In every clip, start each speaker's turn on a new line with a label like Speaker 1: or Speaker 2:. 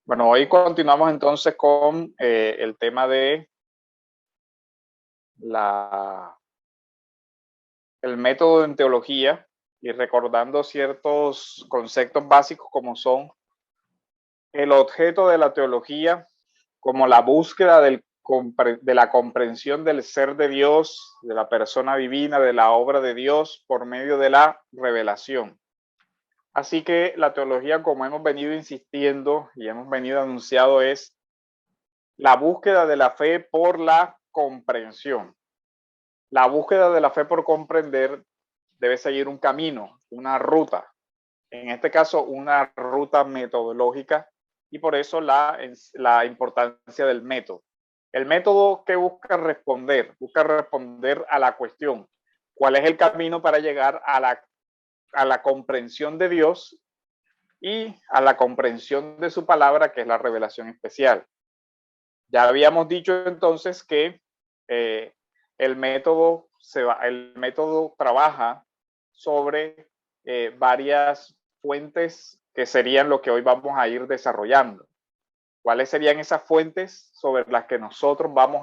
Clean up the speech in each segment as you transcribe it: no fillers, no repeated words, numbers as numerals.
Speaker 1: Bueno, hoy continuamos entonces con el tema de la, el método en teología y recordando ciertos conceptos básicos como son el objeto de la teología, como la búsqueda de la comprensión del ser de Dios, de la persona divina, de la obra de Dios por medio de la revelación. Así que la teología, como hemos venido insistiendo y hemos venido anunciando, es la búsqueda de la fe por la comprensión. La búsqueda de la fe por comprender debe seguir un camino, una ruta. En este caso, una ruta metodológica y por eso la importancia del método. El método que busca responder a la cuestión, ¿cuál es el camino para llegar a la comprensión de Dios y a la comprensión de su palabra, que es la revelación especial? Ya habíamos dicho entonces que eh, el método trabaja sobre varias fuentes que serían lo que hoy vamos a ir desarrollando. ¿Cuáles serían esas fuentes sobre las que nosotros vamos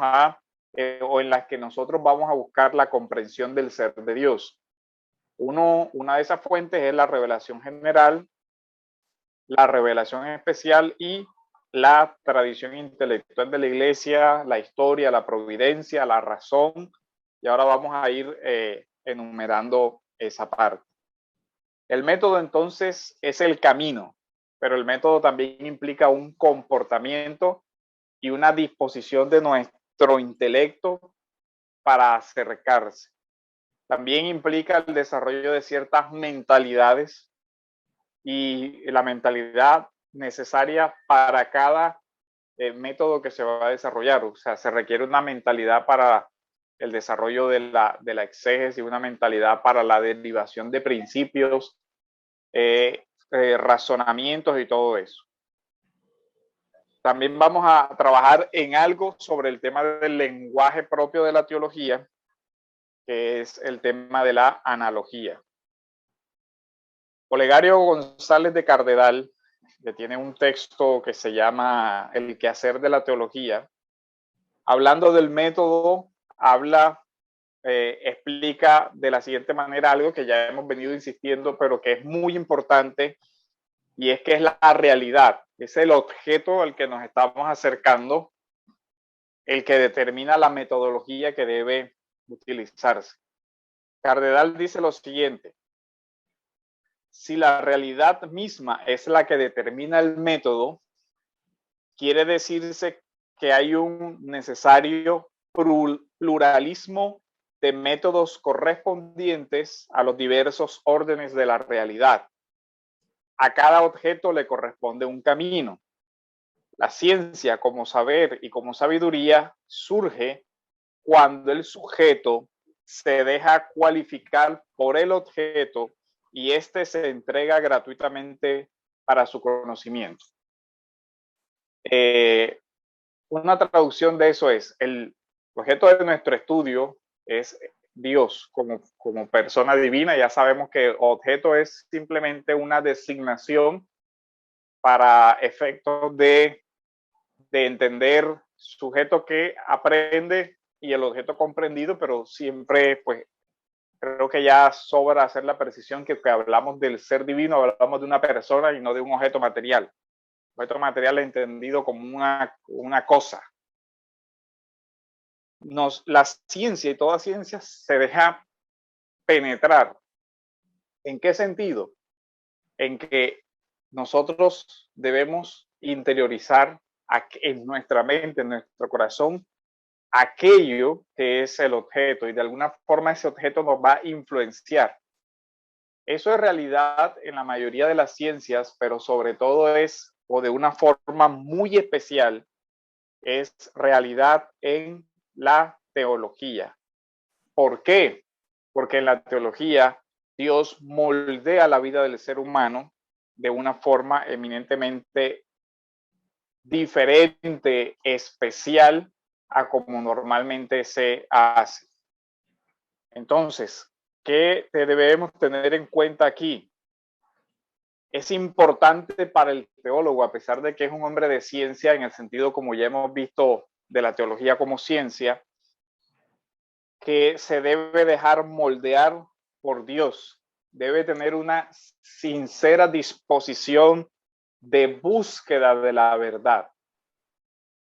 Speaker 1: o en las que nosotros vamos a buscar la comprensión del ser de Dios? Una de esas fuentes es la revelación general, la revelación especial y la tradición intelectual de la iglesia, la historia, la providencia, la razón. Y ahora vamos a ir enumerando esa parte. El método entonces es el camino, pero el método también implica un comportamiento y una disposición de nuestro intelecto para acercarse. También implica el desarrollo de ciertas mentalidades y la mentalidad necesaria para cada método que se va a desarrollar. O sea, se requiere una mentalidad para el desarrollo de la exégesis, una mentalidad para la derivación de principios, razonamientos y todo eso. También vamos a trabajar en algo sobre el tema del lenguaje propio de la teología, que es el tema de la analogía. Olegario González de Cardedal, que tiene un texto que se llama El quehacer de la teología, hablando del método, explica de la siguiente manera algo que ya hemos venido insistiendo, pero que es muy importante, y es que es la realidad, es el objeto al que nos estamos acercando, el que determina la metodología que debe utilizarse. Cardedal dice lo siguiente: si la realidad misma es la que determina el método, quiere decirse que hay un necesario pluralismo de métodos correspondientes a los diversos órdenes de la realidad. A cada objeto le corresponde un camino. La ciencia como saber y como sabiduría surge cuando el sujeto se deja cualificar por el objeto y éste se entrega gratuitamente para su conocimiento. Una traducción de eso es: el objeto de nuestro estudio es Dios como persona divina. Ya sabemos que objeto es simplemente una designación para efectos de entender sujeto que aprende y el objeto comprendido, pero siempre pues creo que ya sobra hacer la precisión que hablamos del ser divino, hablamos de una persona y no de un objeto material. Objeto material entendido como una cosa. La ciencia y toda ciencia se deja penetrar. ¿En qué sentido? En que nosotros debemos interiorizar en nuestra mente, en nuestro corazón, aquello que es el objeto, y de alguna forma ese objeto nos va a influenciar. Eso es realidad en la mayoría de las ciencias, pero sobre todo es, o de una forma muy especial, es realidad en la teología. ¿Por qué? Porque en la teología Dios moldea la vida del ser humano de una forma eminentemente diferente, especial a como normalmente se hace. Entonces, ¿qué debemos tener en cuenta aquí? es importante para el teólogo, a pesar de que es un hombre de ciencia, en el sentido como ya hemos visto de la teología como ciencia, que se debe dejar moldear por Dios. Debe tener una sincera disposición de búsqueda de la verdad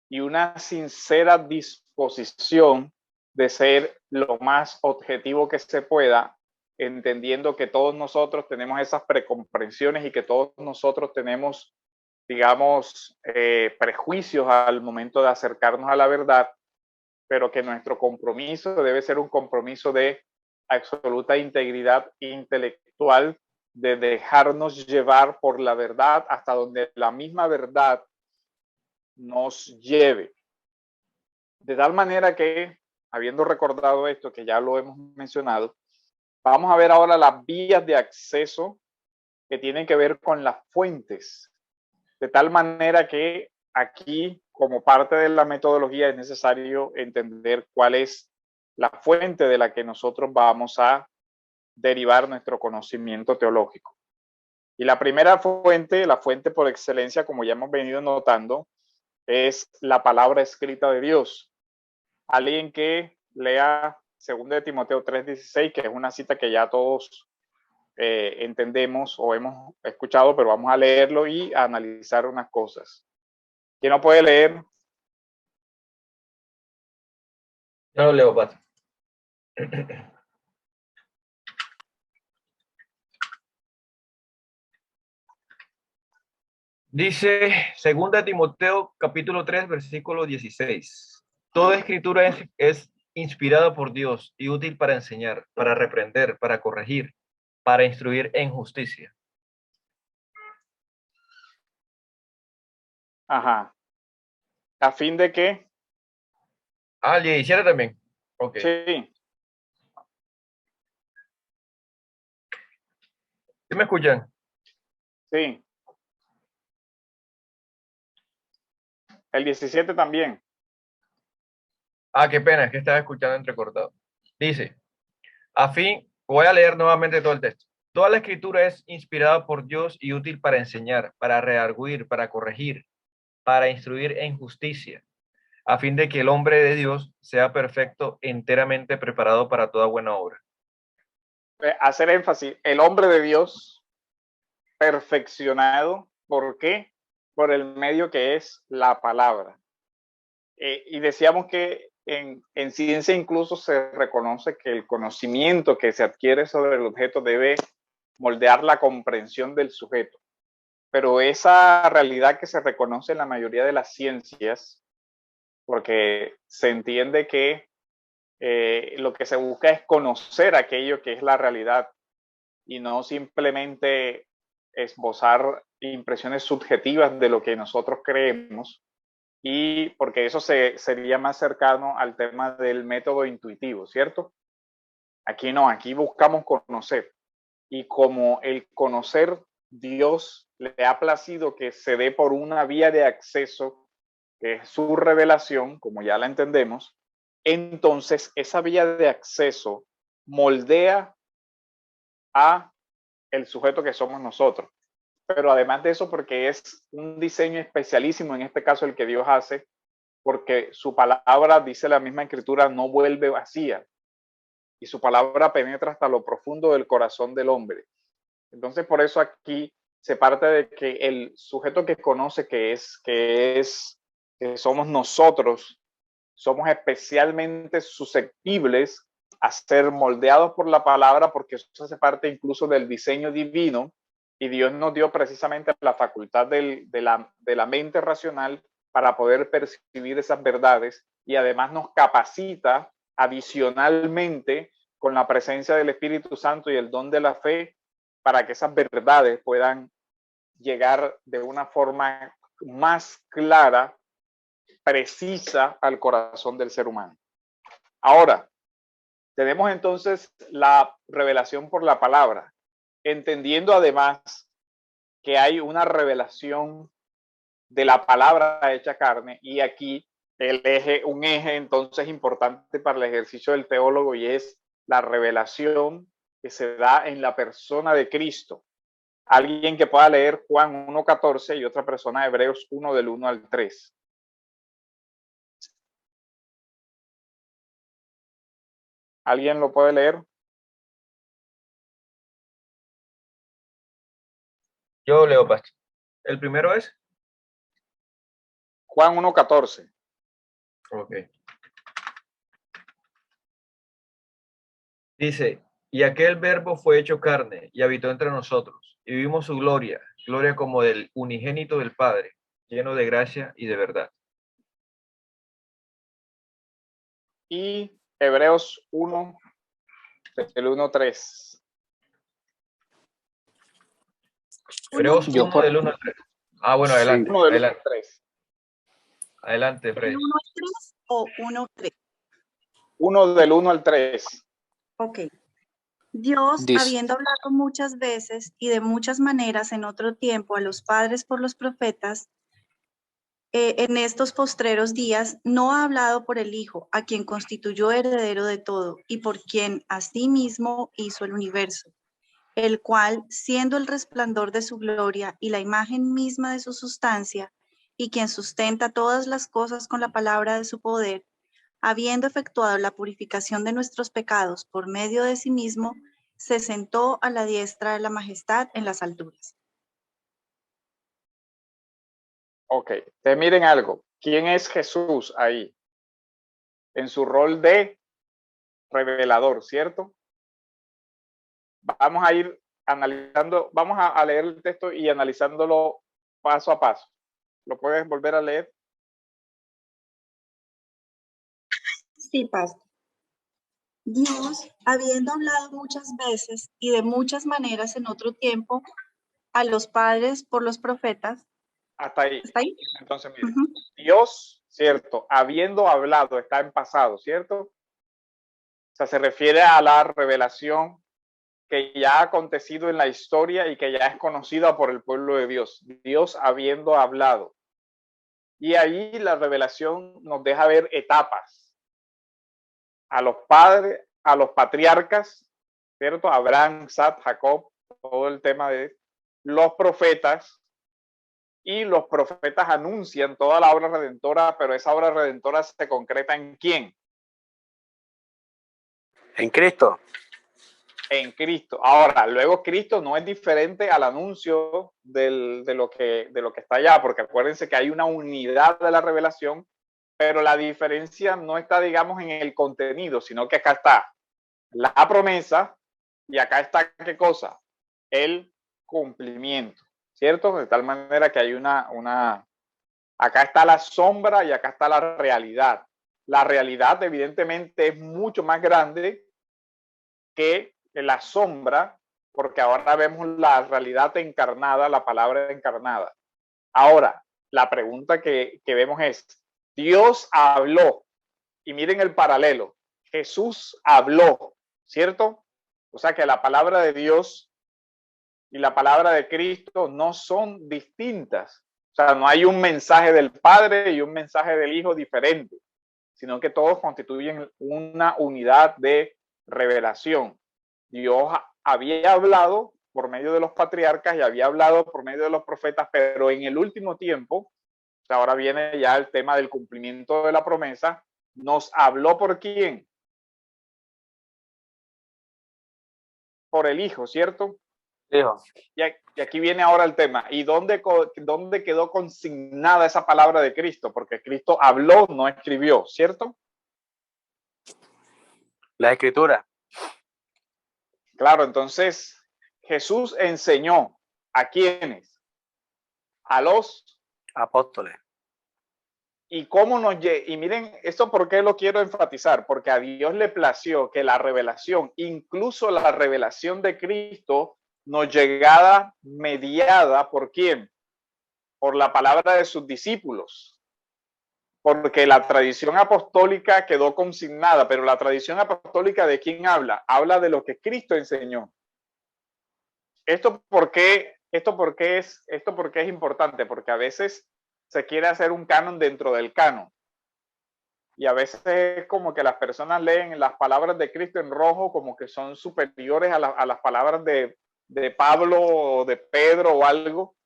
Speaker 1: y una sincera disposición de ser lo más objetivo que se pueda, entendiendo que todos nosotros tenemos esas precomprensiones y que todos nosotros tenemos, digamos, prejuicios al momento de acercarnos a la verdad, pero que nuestro compromiso debe ser un compromiso de absoluta integridad intelectual, de dejarnos llevar por la verdad hasta donde la misma verdad nos lleve. De tal manera que, habiendo recordado esto, que ya lo hemos mencionado, vamos a ver ahora las vías de acceso que tienen que ver con las fuentes. De tal manera que aquí, como parte de la metodología, es necesario entender cuál es la fuente de la que nosotros vamos a derivar nuestro conocimiento teológico. Y la primera fuente, la fuente por excelencia, como ya hemos venido notando, es la palabra escrita de Dios. Alguien que lea 2 de Timoteo 3:16, que es una cita que ya todos entendemos o hemos escuchado, pero vamos a leerlo y a analizar unas cosas. ¿Quién no puede leer?
Speaker 2: Yo lo leo, Pat. Dice 2 Timoteo capítulo 3, versículo 16. Toda escritura es inspirada por Dios y útil para enseñar, para reprender, para corregir, para instruir en justicia.
Speaker 1: Ajá. ¿A fin de qué?
Speaker 2: Ah, el 17 también. Ok.
Speaker 1: Sí,
Speaker 2: ¿Sí me escuchan?
Speaker 1: sí. El 17 también.
Speaker 2: Ah, qué pena, es que estaba escuchando entrecortado. Dice, voy a leer nuevamente todo el texto. Toda la escritura es inspirada por Dios y útil para enseñar, para redarguir, para corregir, para instruir en justicia, a fin de que el hombre de Dios sea perfecto, enteramente preparado para toda buena obra.
Speaker 1: Hacer énfasis, el hombre de Dios perfeccionado, ¿por qué? Por el medio que es la palabra. Y decíamos que en ciencia incluso se reconoce que el conocimiento que se adquiere sobre el objeto debe moldear la comprensión del sujeto. Pero esa realidad que se reconoce en la mayoría de las ciencias, porque se entiende que lo que se busca es conocer aquello que es la realidad y no simplemente esbozar impresiones subjetivas de lo que nosotros creemos, y porque eso sería más cercano al tema del método intuitivo, ¿cierto? Aquí no, aquí buscamos conocer. Y como el conocer Dios le ha placido que se dé por una vía de acceso, que es su revelación, como ya la entendemos, entonces esa vía de acceso moldea a el sujeto que somos nosotros. Pero además de eso, porque es un diseño especialísimo, en este caso el que Dios hace, porque su palabra, dice la misma escritura, no vuelve vacía, y su palabra penetra hasta lo profundo del corazón del hombre. Entonces, por eso aquí se parte de que el sujeto que conoce que somos nosotros, somos especialmente susceptibles a ser moldeados por la palabra, porque eso hace parte incluso del diseño divino, y Dios nos dio precisamente la facultad de la mente racional para poder percibir esas verdades, y además nos capacita adicionalmente con la presencia del Espíritu Santo y el don de la fe para que esas verdades puedan llegar de una forma más clara, precisa al corazón del ser humano. Ahora, tenemos entonces la revelación por la palabra, entendiendo además que hay una revelación de la palabra hecha carne, y aquí un eje entonces importante para el ejercicio del teólogo, y es la revelación que se da en la persona de Cristo. Alguien que pueda leer Juan 1:14 y otra persona Hebreos 1 del 1 al 3. ¿Alguien lo puede leer?
Speaker 2: Yo leo, pastor. El primero es.
Speaker 1: Juan 1:14.
Speaker 2: Ok. Dice, y aquel verbo fue hecho carne y habitó entre nosotros, y vimos su gloria, gloria como del unigénito del Padre, lleno de gracia y de verdad.
Speaker 1: Y Hebreos 1 del 1 al 3.
Speaker 2: Hebreos
Speaker 3: Yo
Speaker 2: 1 del 1 al 3. Ah, bueno,
Speaker 3: Sí.
Speaker 2: adelante,
Speaker 1: 1 del 1 al
Speaker 2: adelante,
Speaker 1: 3.
Speaker 2: adelante, Freddy.
Speaker 4: 1 al 3 o 1 3.
Speaker 1: 1 del 1 al 3.
Speaker 4: Ok. Dios,
Speaker 3: Dice,
Speaker 4: habiendo hablado muchas veces y de muchas maneras en otro tiempo a los padres por los profetas, en estos postreros días no ha hablado por el Hijo, a quien constituyó heredero de todo y por quien asimismo hizo el universo, el cual, siendo el resplandor de su gloria y la imagen misma de su sustancia, y quien sustenta todas las cosas con la palabra de su poder, habiendo efectuado la purificación de nuestros pecados por medio de sí mismo, se sentó a la diestra de la majestad en las alturas.
Speaker 1: Ok, entonces miren algo. ¿Quién es Jesús ahí? En su rol de revelador, ¿cierto? Vamos a ir analizando, vamos a leer el texto y analizándolo paso a paso. ¿Lo puedes volver a leer?
Speaker 4: Sí, pastor. Dios, habiendo hablado muchas veces y de muchas maneras en otro tiempo a los padres por los profetas.
Speaker 1: Hasta ahí.
Speaker 4: ¿Está ahí?
Speaker 1: Entonces, miren, Dios, ¿cierto? Habiendo hablado, está en pasado, ¿cierto? O sea, se refiere a la revelación que ya ha acontecido en la historia y que ya es conocida por el pueblo de Dios. Dios habiendo hablado. Y ahí la revelación nos deja ver etapas. A los padres, a los patriarcas, ¿cierto? Abraham, Isaac, Jacob, todo el tema de los profetas. Y los profetas anuncian toda la obra redentora, pero esa obra redentora se concreta ¿en quién?
Speaker 3: en Cristo.
Speaker 1: En Cristo. Ahora, luego Cristo no es diferente al anuncio de lo que está allá, porque acuérdense que hay una unidad de la revelación, pero la diferencia no está, digamos, en el contenido, sino que acá está la promesa y acá está, ¿qué cosa? El cumplimiento, ¿cierto? De tal manera que hay acá está la sombra y acá está la realidad. La realidad, evidentemente, es mucho más grande que la sombra, porque ahora vemos la realidad encarnada, la palabra encarnada. Ahora, la pregunta que vemos es, Dios habló, y miren el paralelo, Jesús habló, ¿cierto? O sea que la palabra de Dios y la palabra de Cristo no son distintas. O sea, no hay un mensaje del Padre y un mensaje del Hijo diferente, sino que todos constituyen una unidad de revelación. Dios había hablado por medio de los patriarcas y había hablado por medio de los profetas, pero en el último tiempo, ahora viene ya el tema del cumplimiento de la promesa, nos habló por quién? Por el Hijo, ¿cierto?
Speaker 3: Hijo.
Speaker 1: Y aquí viene ahora el tema. ¿Y dónde quedó consignada esa palabra de Cristo? Porque Cristo habló, no escribió, ¿cierto?
Speaker 3: La Escritura.
Speaker 1: Claro, entonces Jesús enseñó a quiénes, a los
Speaker 3: Apóstoles.
Speaker 1: y cómo nos y miren esto por qué lo quiero enfatizar, porque a Dios le plació que la revelación, incluso la revelación de Cristo, nos llegara mediada por quién, por la palabra de sus discípulos, porque la tradición apostólica quedó consignada, pero la tradición apostólica ¿de quién habla? Habla de lo que Cristo enseñó. ¿Esto por qué es importante? Porque a veces se quiere hacer un canon dentro del canon. Y a veces es como que las personas leen las palabras de Cristo en rojo como que son superiores a las palabras de de Pablo o de Pedro o algo,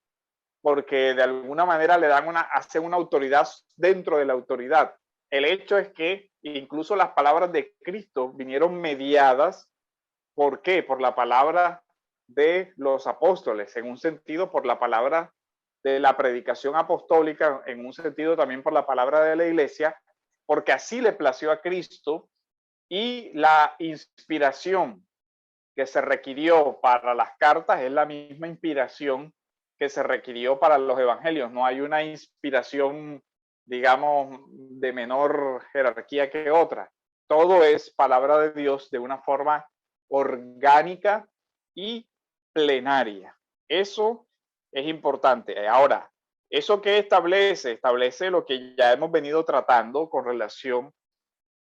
Speaker 1: porque de alguna manera le dan hacen una autoridad dentro de la autoridad. El hecho es que incluso las palabras de Cristo vinieron mediadas. ¿Por qué? Por la palabra de los apóstoles, en un sentido por la palabra de la predicación apostólica, en un sentido también por la palabra de la iglesia, porque así le plació a Cristo, y la inspiración que se requirió para las cartas es la misma inspiración que se requirió para los evangelios. No hay una inspiración, digamos, de menor jerarquía que otra. Todo es palabra de Dios de una forma orgánica y plenaria. Eso es importante. Ahora, ¿eso qué establece? Establece lo que ya hemos venido tratando con relación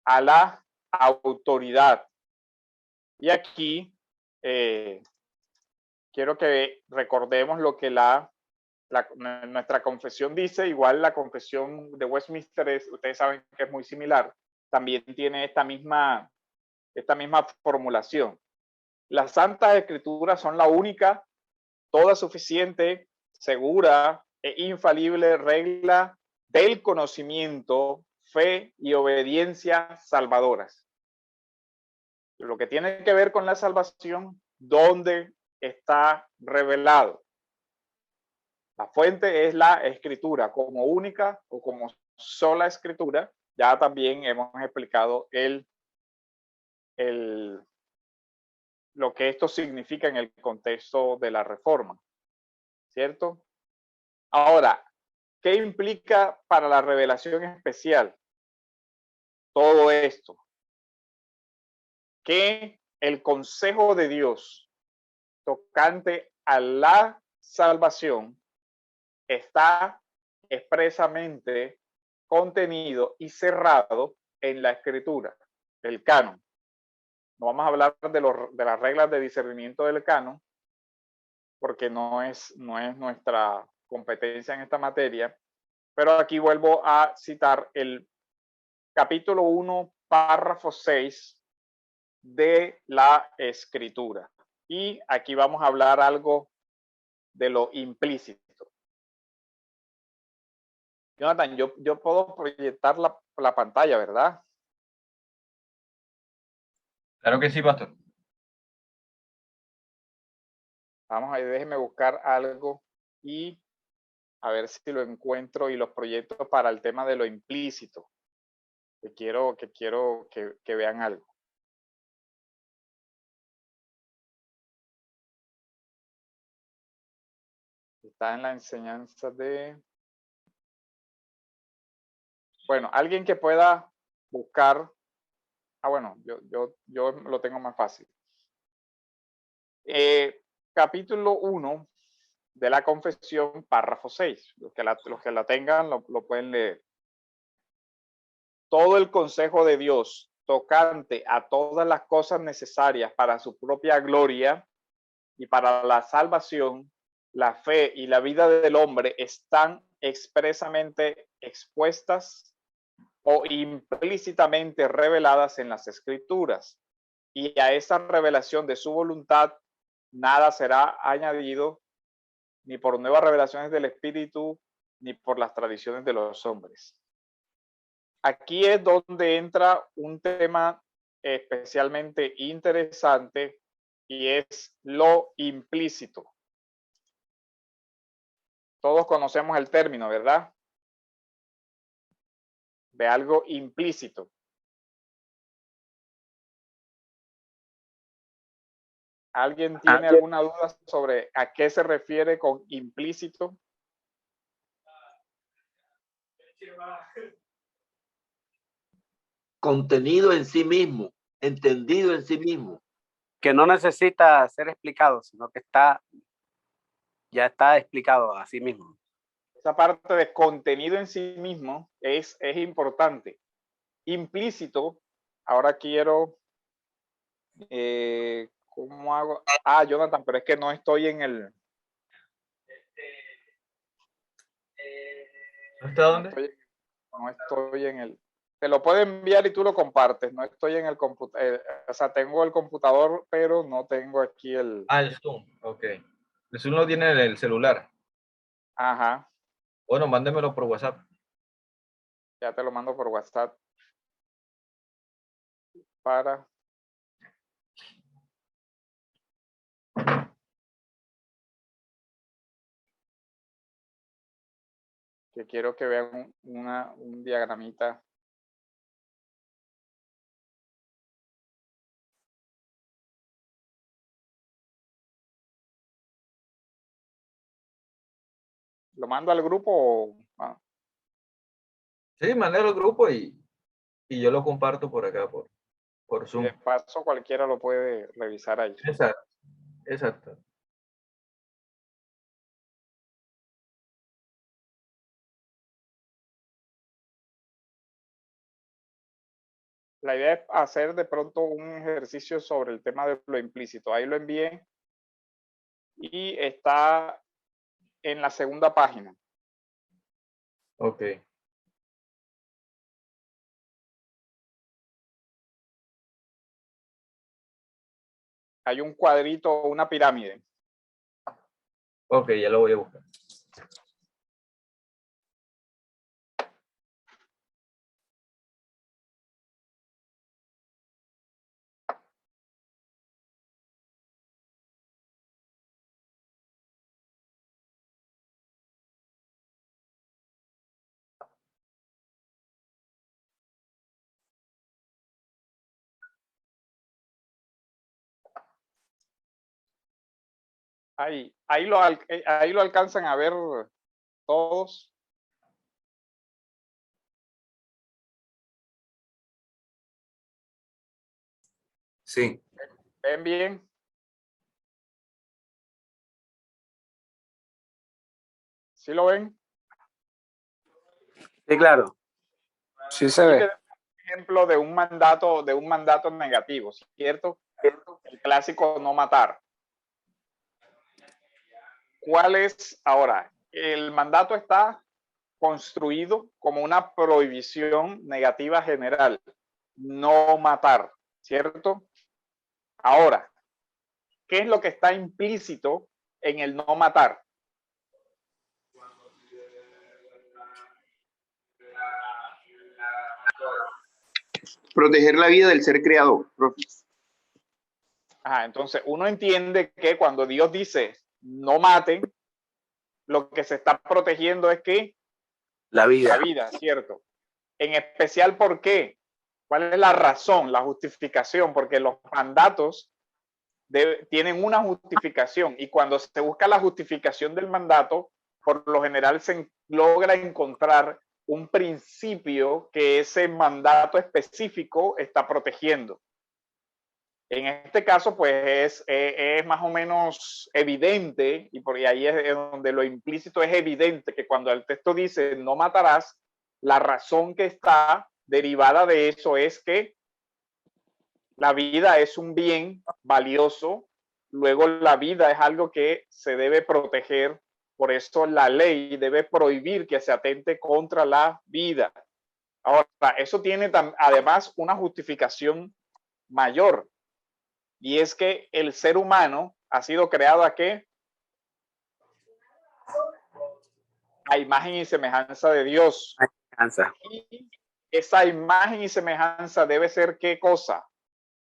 Speaker 1: a la autoridad. Y aquí quiero que recordemos lo que nuestra confesión dice. Igual la confesión de Westminster ustedes saben que es muy similar. También tiene esta misma formulación. Las Santas Escrituras son la única, toda suficiente, segura e infalible regla del conocimiento, fe y obediencia salvadoras. Lo que tiene que ver con la salvación, ¿dónde está revelado? La fuente es la escritura como única o como sola escritura. Ya también hemos explicado lo que esto significa en el contexto de la reforma, ¿cierto? Ahora, ¿qué implica para la revelación especial todo esto? Que el consejo de Dios tocante a la salvación está expresamente contenido y cerrado en la escritura, el canon. No vamos a hablar de las reglas de discernimiento del canon, porque no es nuestra competencia en esta materia, pero aquí vuelvo a citar el capítulo 1, párrafo 6 de la escritura. Y aquí vamos a hablar algo de lo implícito. Jonathan, yo puedo proyectar la pantalla, ¿verdad?
Speaker 2: Claro que sí, pastor.
Speaker 1: Vamos a ver, déjeme buscar algo y a ver si lo encuentro y los proyectos para el tema de lo implícito. Que quiero que vean algo. Está en la enseñanza de... Bueno, alguien que pueda buscar... Ah, bueno, yo lo tengo más fácil. Capítulo 1 de la confesión, párrafo 6. Los que la tengan lo pueden leer. Todo el consejo de Dios tocante a todas las cosas necesarias para su propia gloria y para la salvación, la fe y la vida del hombre están expresamente expuestas o implícitamente reveladas en las Escrituras. Y a esa revelación de su voluntad nada será añadido, ni por nuevas revelaciones del Espíritu, ni por las tradiciones de los hombres. Aquí es donde entra un tema especialmente interesante y es lo implícito. Todos conocemos el término, ¿verdad? De algo implícito. ¿Alguien tiene alguna duda sobre a qué se refiere con implícito?
Speaker 5: Contenido en sí mismo, entendido en sí mismo.
Speaker 3: Que no necesita ser explicado, sino que ya está explicado a sí mismo.
Speaker 1: Esa parte de contenido en sí mismo es importante. Implícito, ahora quiero, ¿cómo hago? Ah, Jonathan, pero es que no estoy en el...
Speaker 2: ¿Está dónde?
Speaker 1: No estoy en el... Te lo puedo enviar y tú lo compartes. No estoy en el computador, o sea, tengo el computador, pero no tengo aquí el...
Speaker 2: Ah, el Zoom, ok. El Zoom lo tiene en el celular.
Speaker 1: Ajá,
Speaker 2: Bueno, mándemelo por WhatsApp.
Speaker 1: ya te lo mando por WhatsApp para... que quiero que vean un diagramita. ¿Lo mando al grupo o...?
Speaker 2: Sí, mándalo al grupo y yo lo comparto por acá, por
Speaker 1: Y
Speaker 2: Zoom.
Speaker 1: de paso cualquiera lo puede revisar ahí.
Speaker 2: Exacto, exacto.
Speaker 1: La idea es hacer de pronto un ejercicio sobre el tema de lo implícito. Ahí lo envié y está en la segunda página.
Speaker 2: Ok.
Speaker 1: Hay un cuadrito, una pirámide.
Speaker 2: Ok, ya lo voy a buscar.
Speaker 1: Ahí lo alcanzan a ver todos.
Speaker 6: Sí,
Speaker 1: ¿Ven bien? ¿Sí lo ven?
Speaker 3: Sí, claro.
Speaker 6: sí se
Speaker 1: Aquí
Speaker 6: ve.
Speaker 1: tenemos un ejemplo de un mandato negativo, ¿cierto? El clásico no matar. ¿Cuál es ahora? El mandato está construido como una prohibición negativa general, no matar, ¿cierto? Ahora, ¿qué es lo que está implícito en el no matar?
Speaker 6: Proteger la vida del ser creado, profe.
Speaker 1: Ajá, entonces uno entiende que cuando Dios dice no maten, lo que se está protegiendo es que
Speaker 3: La vida.
Speaker 1: la vida, ¿cierto? En especial, ¿por qué? ¿Cuál es la razón, la justificación? Porque los mandatos tienen una justificación y cuando se busca la justificación del mandato, por lo general se logra encontrar un principio que ese mandato específico está protegiendo. En este caso, pues es más o menos evidente, y por ahí es donde lo implícito es evidente, que cuando el texto dice no matarás, la razón que está derivada de eso es que la vida es un bien valioso, luego la vida es algo que se debe proteger, por eso la ley debe prohibir que se atente contra la vida. Ahora, eso tiene además una justificación mayor, y es que el ser humano ha sido creado ¿a qué? A imagen y semejanza de Dios.
Speaker 3: Cansa.
Speaker 1: Y esa imagen y semejanza debe ser ¿qué cosa?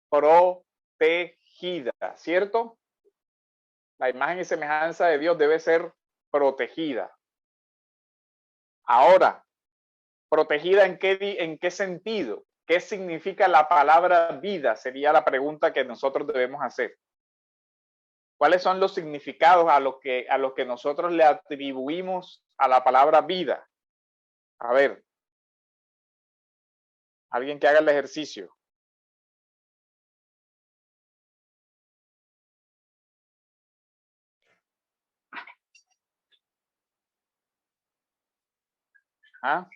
Speaker 1: Protegida, ¿cierto? La imagen y semejanza de Dios debe ser protegida. Ahora, ¿protegida en qué sentido? ¿Qué significa la palabra vida? Sería la pregunta que nosotros debemos hacer. ¿Cuáles son los significados a lo que nosotros le atribuimos a la palabra vida? A ver, alguien que haga el ejercicio. ¿Ah?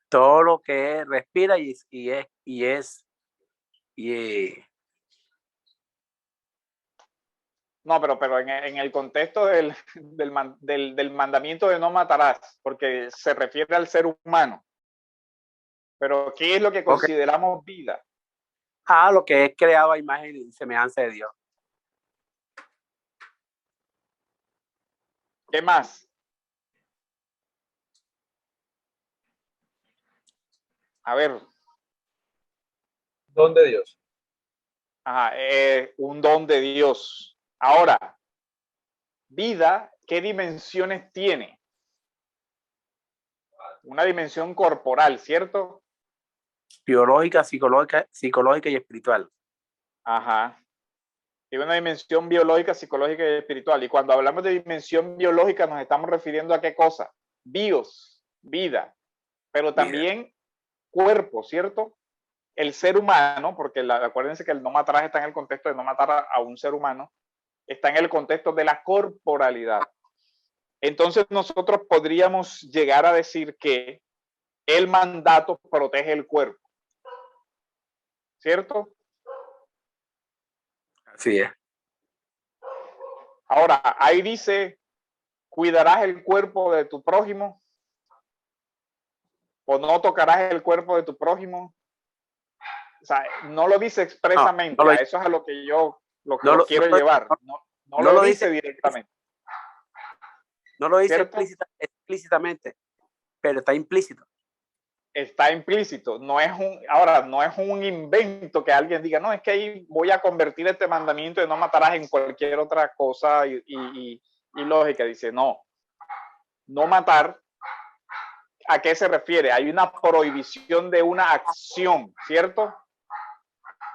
Speaker 3: Todo lo que respira
Speaker 1: No, pero en el contexto del mandamiento de no matarás, porque se refiere al ser humano. Pero ¿qué es lo que consideramos vida?
Speaker 3: Lo que es creado a imagen y semejanza de Dios.
Speaker 1: ¿Qué más? A ver.
Speaker 2: Don de Dios.
Speaker 1: Ajá, un don de Dios. Ahora, vida, ¿qué dimensiones tiene? Una dimensión corporal, ¿cierto?
Speaker 3: Biológica, psicológica y espiritual.
Speaker 1: Ajá. Tiene una dimensión biológica, psicológica y espiritual. Y cuando hablamos de dimensión biológica, nos estamos refiriendo a qué cosa? Bios, vida, pero también cuerpo, ¿cierto? El ser humano, porque acuérdense que el no matarás está en el contexto de no matar a un ser humano, está en el contexto de la corporalidad. Entonces nosotros podríamos llegar a decir que el mandato protege el cuerpo, ¿cierto?
Speaker 3: Así es.
Speaker 1: Ahora, ahí dice, cuidarás el cuerpo de tu prójimo o no tocarás el cuerpo de tu prójimo. O sea, no lo dice expresamente,
Speaker 3: no
Speaker 1: a eso es a lo que yo lo quiero llevar. No lo dice directamente.
Speaker 3: No lo dice
Speaker 1: explícitamente,
Speaker 3: pero está implícito.
Speaker 1: Está implícito. No es un invento que alguien diga, no, es que ahí voy a convertir este mandamiento de no matarás en cualquier otra cosa y lógica. Dice, no matar. ¿A qué se refiere? Hay una prohibición de una acción, ¿cierto?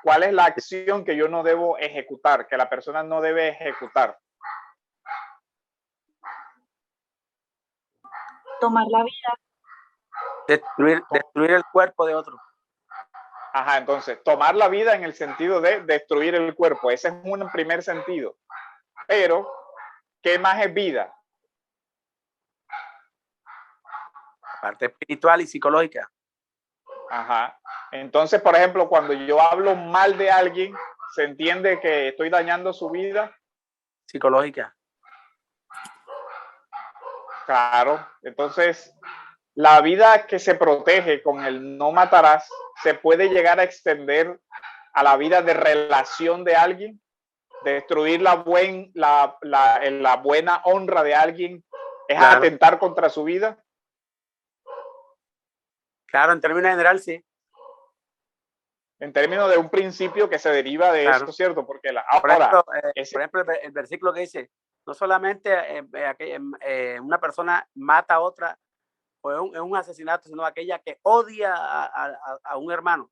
Speaker 1: ¿Cuál es la acción que yo no debo ejecutar, que la persona no debe ejecutar?
Speaker 4: Tomar la vida.
Speaker 3: Destruir el cuerpo de otro.
Speaker 1: Ajá, entonces, tomar la vida en el sentido de destruir el cuerpo. Ese es un primer sentido. Pero, ¿qué más es vida?
Speaker 3: Parte espiritual y psicológica.
Speaker 1: Ajá. Entonces, por ejemplo, cuando yo hablo mal de alguien, ¿se entiende que estoy dañando su vida?
Speaker 3: Psicológica.
Speaker 1: Claro. Entonces, la vida que se protege con el no matarás se puede llegar a extender a la vida de relación de alguien, destruir la buena honra de alguien, es
Speaker 3: Claro.
Speaker 1: atentar contra su vida.
Speaker 3: Claro, en términos general, sí.
Speaker 1: En términos de un principio que se deriva de
Speaker 3: Claro.
Speaker 1: eso, ¿cierto? Porque
Speaker 3: Por ejemplo, el versículo que dice, no solamente una persona mata a otra o es un asesinato, sino aquella que odia a un hermano.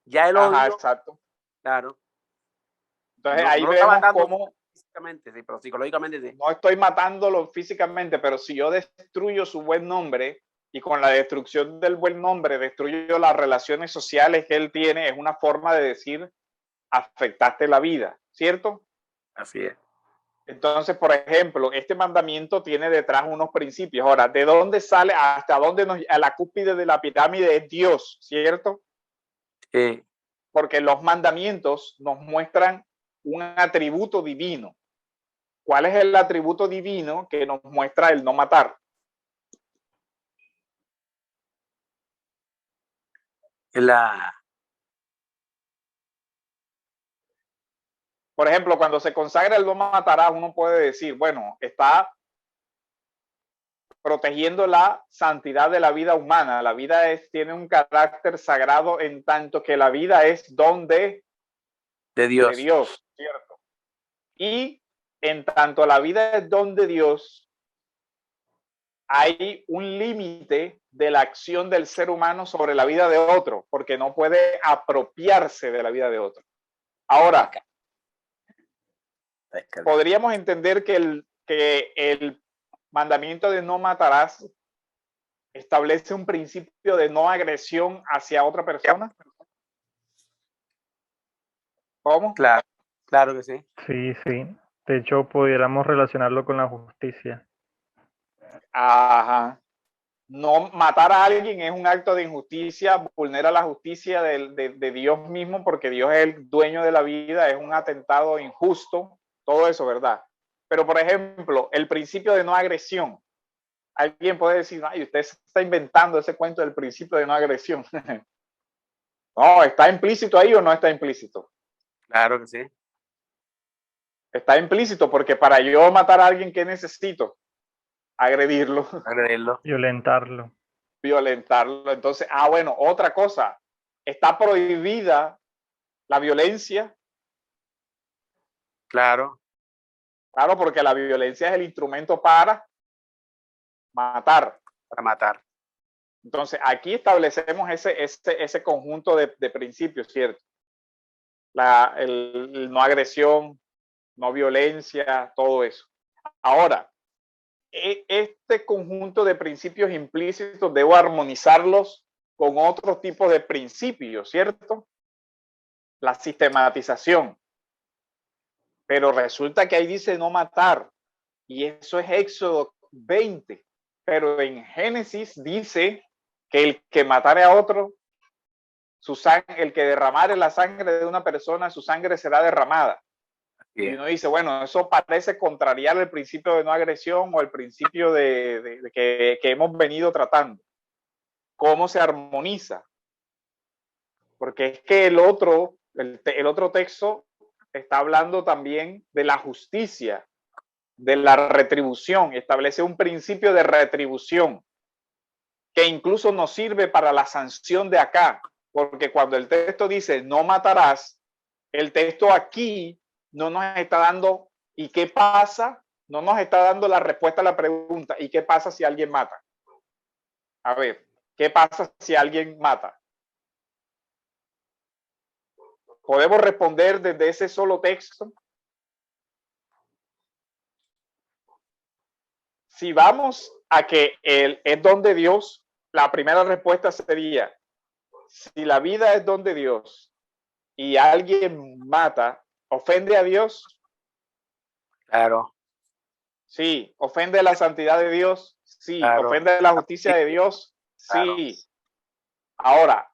Speaker 3: Ya el odio.
Speaker 1: Ajá, exacto.
Speaker 3: Claro.
Speaker 1: Entonces ahí vemos cómo
Speaker 3: físicamente, sí, pero psicológicamente sí.
Speaker 1: No estoy matándolo físicamente, pero si yo destruyo su buen nombre y con la destrucción del buen nombre destruyo las relaciones sociales que él tiene, es una forma de decir afectaste la vida, ¿cierto?
Speaker 3: Así es.
Speaker 1: Entonces, por ejemplo, este mandamiento tiene detrás unos principios. Ahora, ¿de dónde sale? ¿Hasta dónde a la cúspide de la pirámide es Dios, ¿cierto?
Speaker 3: Sí.
Speaker 1: Porque los mandamientos nos muestran un atributo divino. ¿Cuál es el atributo divino que nos muestra el no matar? Por ejemplo, cuando se consagra el no matarás, uno puede decir, bueno, está protegiendo la santidad de la vida humana. La vida tiene un carácter sagrado en tanto que la vida es don de
Speaker 3: Dios.
Speaker 1: ¿cierto? Y en tanto la vida es don de Dios, hay un límite de la acción del ser humano sobre la vida de otro, porque no puede apropiarse de la vida de otro. Ahora, podríamos entender que el mandamiento de no matarás establece un principio de no agresión hacia otra persona. ¿Cómo?
Speaker 3: Claro que sí.
Speaker 7: Sí, sí. De hecho, pudiéramos relacionarlo con la justicia.
Speaker 1: Ajá. No matar a alguien es un acto de injusticia, vulnera la justicia de Dios mismo, porque Dios es el dueño de la vida, es un atentado injusto, todo eso, ¿verdad? Pero, por ejemplo, el principio de no agresión. Alguien puede decir, ay, usted se está inventando ese cuento del principio de no agresión. No, ¿está implícito ahí o no está implícito?
Speaker 3: Claro que sí.
Speaker 1: Está implícito porque para yo matar a alguien, ¿qué necesito? Agredirlo,
Speaker 3: Agredirlo.
Speaker 7: Violentarlo.
Speaker 1: violentarlo. Entonces, bueno, otra cosa, está prohibida la violencia.
Speaker 3: Claro.
Speaker 1: Claro, porque la violencia es el instrumento para matar.
Speaker 3: Para matar.
Speaker 1: Entonces, aquí establecemos ese conjunto de principios, ¿cierto? El no agresión, no violencia, todo eso. Ahora, este conjunto de principios implícitos debo armonizarlos con otros tipos de principios, ¿cierto? La sistematización. Pero resulta que ahí dice no matar, y eso es Éxodo 20, pero en Génesis dice que el que matare a otro, el que derramare la sangre de una persona, su sangre será derramada. Y uno dice, bueno, eso parece contrariar el principio de no agresión o el principio de que hemos venido tratando. ¿Cómo se armoniza? Porque es que el otro texto está hablando también de la justicia, de la retribución, establece un principio de retribución que incluso nos sirve para la sanción de acá, porque cuando el texto dice no matarás, el texto aquí no nos está dando ¿y qué pasa? No nos está dando la respuesta a la pregunta ¿y qué pasa si alguien mata? A ver, ¿qué pasa si alguien mata? ¿Podemos responder desde ese solo texto? Si vamos a que el es don de Dios, la primera respuesta sería, si la vida es don de Dios y alguien mata, ¿ofende a Dios?
Speaker 3: Claro.
Speaker 1: Sí. ¿Ofende la santidad de Dios? Sí.
Speaker 3: Claro.
Speaker 1: ¿Ofende la justicia de Dios? Sí. Claro. Ahora,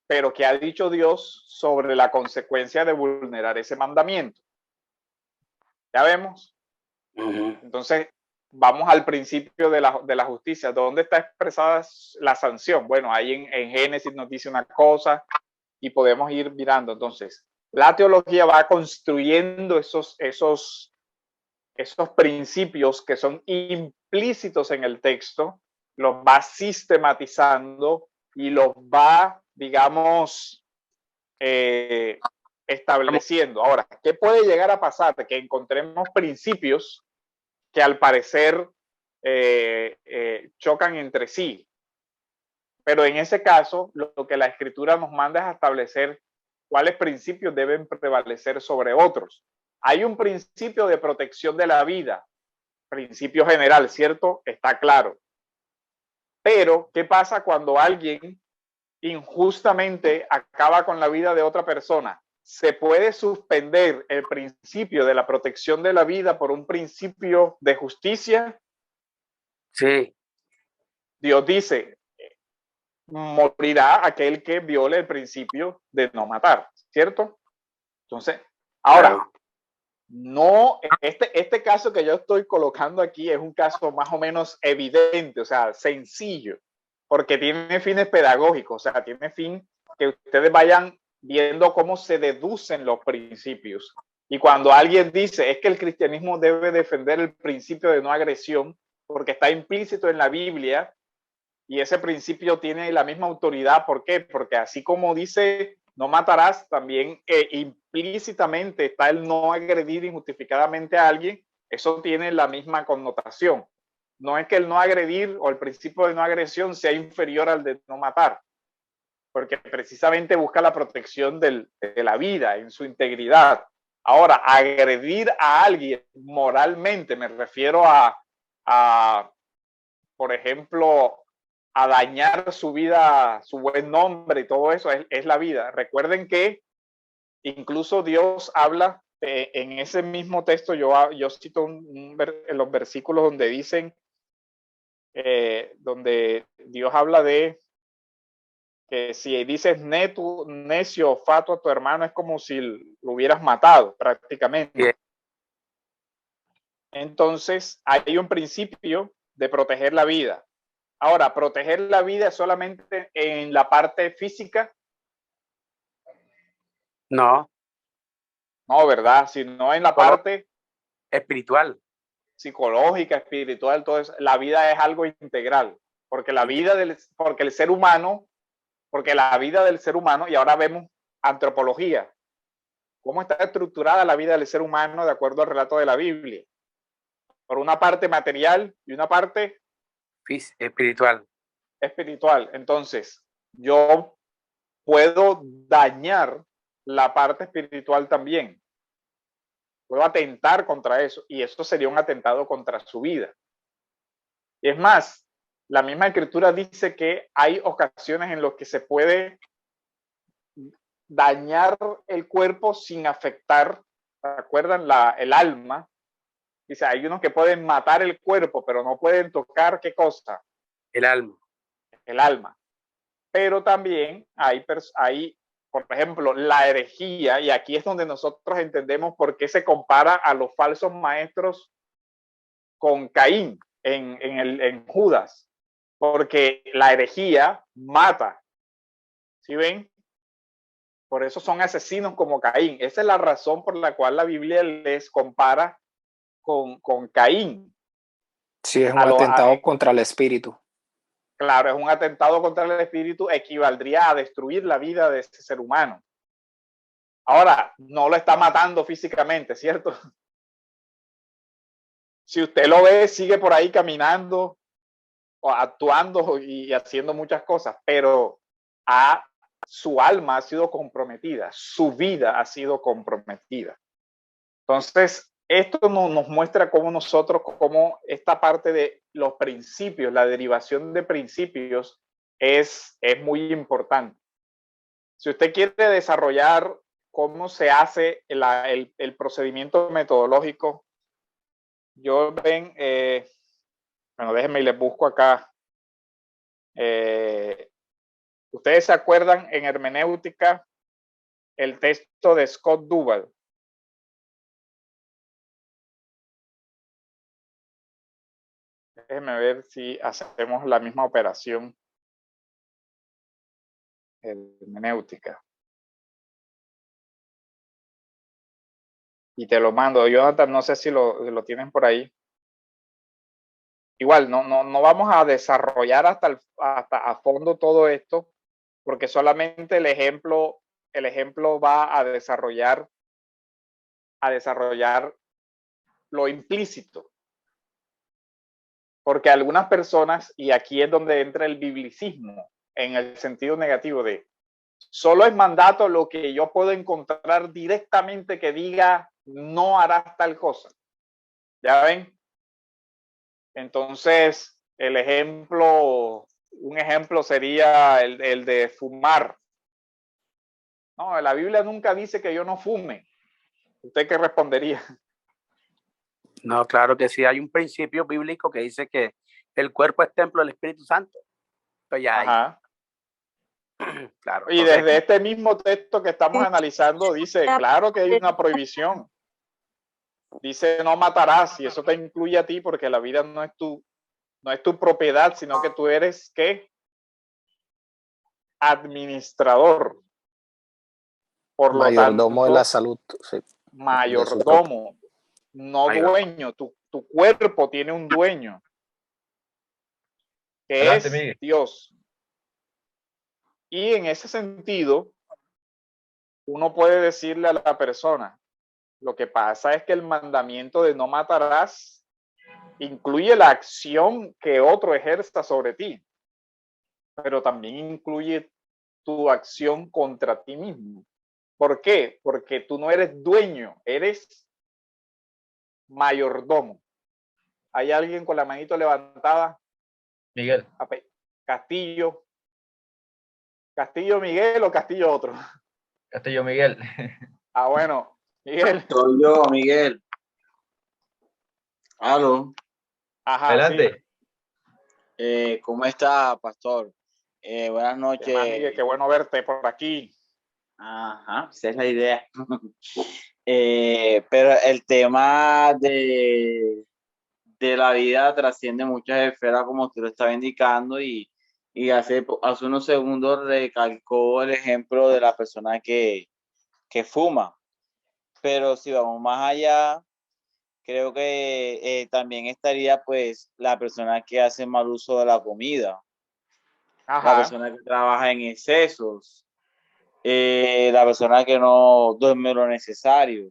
Speaker 1: ¿pero qué ha dicho Dios sobre la consecuencia de vulnerar ese mandamiento? ¿Ya vemos? Entonces, vamos al principio de la justicia. ¿Dónde está expresada la sanción? Bueno, ahí en Génesis nos dice una cosa y podemos ir mirando. Entonces, la teología va construyendo esos principios que son implícitos en el texto, los va sistematizando y los va, digamos, estableciendo. Ahora, ¿qué puede llegar a pasar? Que encontremos principios que al parecer chocan entre sí. Pero en ese caso, lo que la escritura nos manda es establecer cuáles principios deben prevalecer sobre otros. Hay un principio de protección de la vida, principio general, ¿cierto? Está claro. Pero, ¿qué pasa cuando alguien injustamente acaba con la vida de otra persona? ¿Se puede suspender el principio de la protección de la vida por un principio de justicia?
Speaker 3: Sí.
Speaker 1: Dios dice, morirá aquel que viole el principio de no matar, ¿cierto? Entonces, ahora, claro, no, este caso que yo estoy colocando aquí es un caso más o menos evidente, o sea, sencillo, porque tiene fines pedagógicos, o sea, tiene fin que ustedes vayan viendo cómo se deducen los principios. Y cuando alguien dice, es que el cristianismo debe defender el principio de no agresión, porque está implícito en la Biblia, y ese principio tiene la misma autoridad. ¿Por qué? Porque así como dice no matarás, también implícitamente está el no agredir injustificadamente a alguien. Eso tiene la misma connotación. No es que el no agredir o el principio de no agresión sea inferior al de no matar, porque precisamente busca la protección de la vida en su integridad. Ahora, agredir a alguien moralmente, me refiero a por ejemplo, a dañar su vida, su buen nombre y todo eso es la vida. Recuerden que incluso Dios habla en ese mismo texto, yo cito en los versículos donde dicen, donde Dios habla de que si dices necio o fato a tu hermano es como si lo hubieras matado prácticamente. Entonces hay un principio de proteger la vida. Ahora, proteger la vida solamente en la parte física.
Speaker 3: No.
Speaker 1: No, ¿verdad? Sino en la parte
Speaker 3: espiritual,
Speaker 1: psicológica, espiritual, todo eso. La vida es algo integral, porque la vida porque el ser humano, porque la vida del ser humano, y ahora vemos antropología, cómo está estructurada la vida del ser humano de acuerdo al relato de la Biblia. Por una parte material y una parte
Speaker 3: espiritual.
Speaker 1: Espiritual. Entonces, yo puedo dañar la parte espiritual también. Puedo atentar contra eso, y eso sería un atentado contra su vida. Y es más, la misma escritura dice que hay ocasiones en las que se puede dañar el cuerpo sin afectar, ¿se acuerdan? El alma. Dice, hay unos que pueden matar el cuerpo, pero no pueden tocar, ¿qué cosa?
Speaker 3: El alma.
Speaker 1: El alma. Pero también hay, por ejemplo, la herejía, y aquí es donde nosotros entendemos por qué se compara a los falsos maestros con Caín en Judas, porque la herejía mata, ¿sí ven? Por eso son asesinos como Caín. Esa es la razón por la cual la Biblia les compara con Caín.
Speaker 8: Sí, es un atentado contra el espíritu.
Speaker 1: Claro, es un atentado contra el espíritu, equivaldría a destruir la vida de ese ser humano. Ahora, no lo está matando físicamente, ¿cierto? Si usted lo ve, sigue por ahí caminando o actuando y haciendo muchas cosas, pero su alma ha sido comprometida, su vida ha sido comprometida. Entonces, esto nos muestra cómo nosotros, cómo esta parte de los principios, la derivación de principios es muy importante. Si usted quiere desarrollar cómo se hace el procedimiento metodológico, bueno, déjenme y les busco acá. Ustedes se acuerdan en hermenéutica el texto de Scott Duval. Déjenme ver si hacemos la misma operación hermenéutica. Y te lo mando. Jonathan, no sé si lo tienen por ahí. Igual, no vamos a desarrollar hasta a fondo todo esto, porque solamente el ejemplo va a desarrollar lo implícito. Porque algunas personas, y aquí es donde entra el biblicismo, en el sentido negativo de solo es mandato lo que yo puedo encontrar directamente que diga no harás tal cosa. ¿Ya ven? Entonces, un ejemplo sería el de fumar. No, la Biblia nunca dice que yo no fume. ¿Usted qué respondería?
Speaker 3: No, claro que sí. Hay un principio bíblico que dice que el cuerpo es templo del Espíritu Santo. Pues ya
Speaker 1: Ajá.
Speaker 3: Claro.
Speaker 1: Y
Speaker 3: Entonces,
Speaker 1: desde este mismo texto que estamos analizando, dice, claro que hay una prohibición. Dice, no matarás, y eso te incluye a ti, porque la vida no es tu propiedad, sino que tú eres, ¿qué? Administrador. Por lo
Speaker 8: Mayordomo
Speaker 1: tanto,
Speaker 8: de la salud. Sí,
Speaker 1: mayordomo, no dueño. Tu cuerpo tiene un dueño, que
Speaker 2: Adelante,
Speaker 1: es
Speaker 2: Miguel.
Speaker 1: Dios. Y en ese sentido, uno puede decirle a la persona, lo que pasa es que el mandamiento de no matarás incluye la acción que otro ejerza sobre ti, pero también incluye tu acción contra ti mismo. ¿Por qué? Porque tú no eres dueño, eres mayordomo. ¿Hay alguien con la manito levantada?
Speaker 2: Miguel.
Speaker 1: Castillo. ¿Castillo Miguel o Castillo otro?
Speaker 2: Castillo Miguel.
Speaker 1: Ah, bueno, Miguel.
Speaker 5: Soy yo, Miguel. Aló.
Speaker 1: Ajá,
Speaker 2: Adelante.
Speaker 1: sí.
Speaker 5: ¿Cómo está, pastor? Buenas noches.
Speaker 1: ¿Qué más, Miguel? Qué bueno verte por aquí.
Speaker 5: Ajá, esa es la idea. Pero el tema
Speaker 9: de la vida trasciende muchas esferas, como usted lo estaba indicando, y hace unos segundos recalcó el ejemplo de la persona que fuma. Pero si vamos más allá, creo que también estaría pues la persona que hace mal uso de la comida, la
Speaker 1: Ajá.
Speaker 9: persona que trabaja en excesos, la persona que no duerme lo necesario,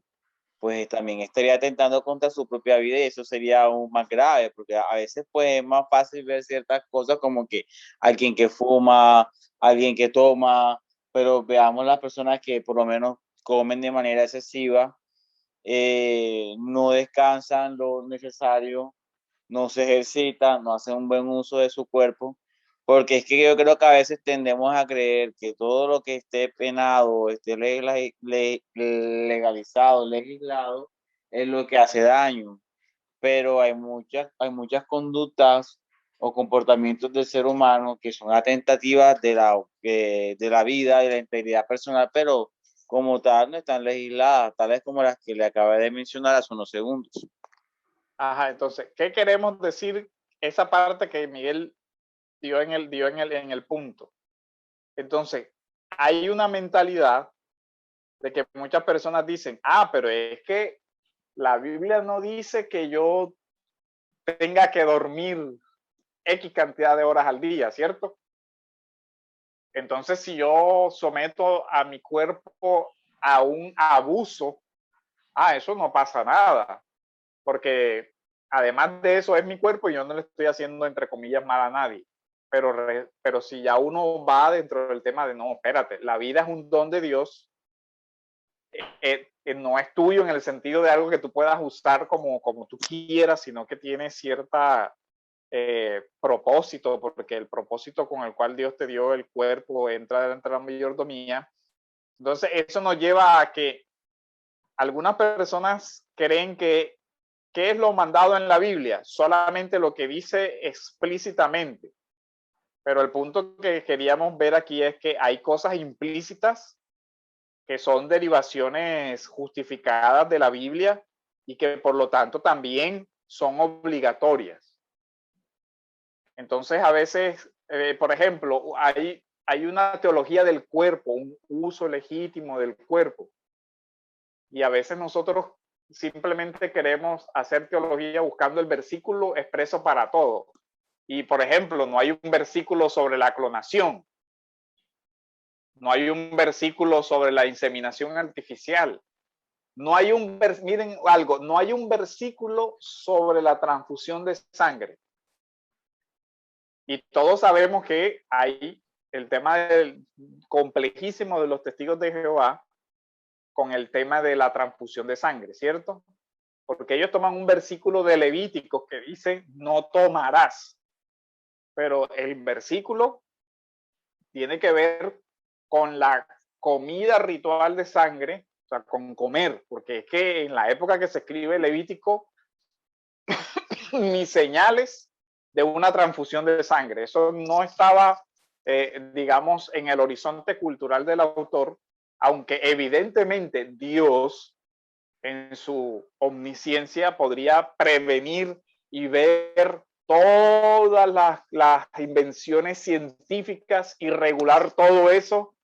Speaker 9: pues también estaría atentando contra su propia vida y eso sería aún más grave, porque a veces pues es más fácil ver ciertas cosas como que alguien que fuma, alguien que toma, pero veamos las personas que por lo menos comen de manera excesiva, no descansan lo necesario, no se ejercitan, no hacen un buen uso de su cuerpo, porque es que yo creo que a veces tendemos a creer que todo lo que esté penado, esté legalizado, legislado, es lo que hace daño, pero hay muchas conductas o comportamientos del ser humano que son atentativas de la vida y la integridad personal, pero como tal no están legisladas, tales como las que le acabé de mencionar hace unos segundos.
Speaker 1: Ajá, entonces, ¿qué queremos decir? Esa parte que Miguel dio en el punto. Entonces, hay una mentalidad de que muchas personas dicen, pero es que la Biblia no dice que yo tenga que dormir X cantidad de horas al día, ¿cierto? Entonces, si yo someto a mi cuerpo a un abuso, eso no pasa nada, porque además de eso es mi cuerpo y yo no le estoy haciendo, entre comillas, mal a nadie. Pero si ya uno va dentro del tema de, no, espérate, la vida es un don de Dios, no es tuyo en el sentido de algo que tú puedas usar como tú quieras, sino que tiene cierta propósito, porque el propósito con el cual Dios te dio el cuerpo entra dentro de la mayordomía. Entonces, eso nos lleva a que algunas personas creen que ¿qué es lo mandado en la Biblia? Solamente lo que dice explícitamente. Pero el punto que queríamos ver aquí es que hay cosas implícitas que son derivaciones justificadas de la Biblia y que por lo tanto también son obligatorias. Entonces, a veces, por ejemplo, hay una teología del cuerpo, un uso legítimo del cuerpo. Y a veces nosotros simplemente queremos hacer teología buscando el versículo expreso para todo. Y, por ejemplo, no hay un versículo sobre la clonación. No hay un versículo sobre la inseminación artificial. No hay miren algo, no hay un versículo sobre la transfusión de sangre. Y todos sabemos que hay el tema complejísimo de los testigos de Jehová con el tema de la transfusión de sangre, ¿cierto? Porque ellos toman un versículo de Levítico que dice, no tomarás. Pero el versículo tiene que ver con la comida ritual de sangre, o sea, con comer, porque es que en la época que se escribe Levítico, ni señales de una transfusión de sangre. Eso no estaba, digamos, en el horizonte cultural del autor, aunque evidentemente Dios, en su omnisciencia, podría prevenir y ver todas las invenciones científicas y regular todo eso,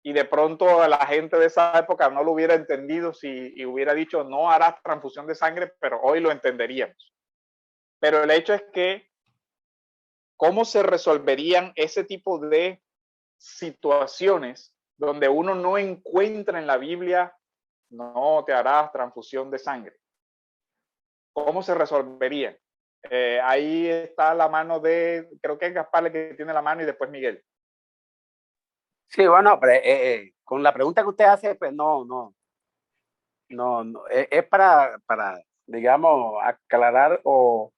Speaker 1: y de pronto a la gente de esa época no lo hubiera entendido y hubiera dicho no harás transfusión de sangre, pero hoy lo entenderíamos. Pero el hecho es que cómo se resolverían ese tipo de situaciones donde uno no encuentra en la Biblia no te harás transfusión de sangre. ¿Cómo se resolverían? Ahí está la mano de, creo que es Gaspar el que tiene la mano y después Miguel.
Speaker 3: Sí, bueno, pero, con la pregunta que usted hace, pues no, es para, digamos, aclarar o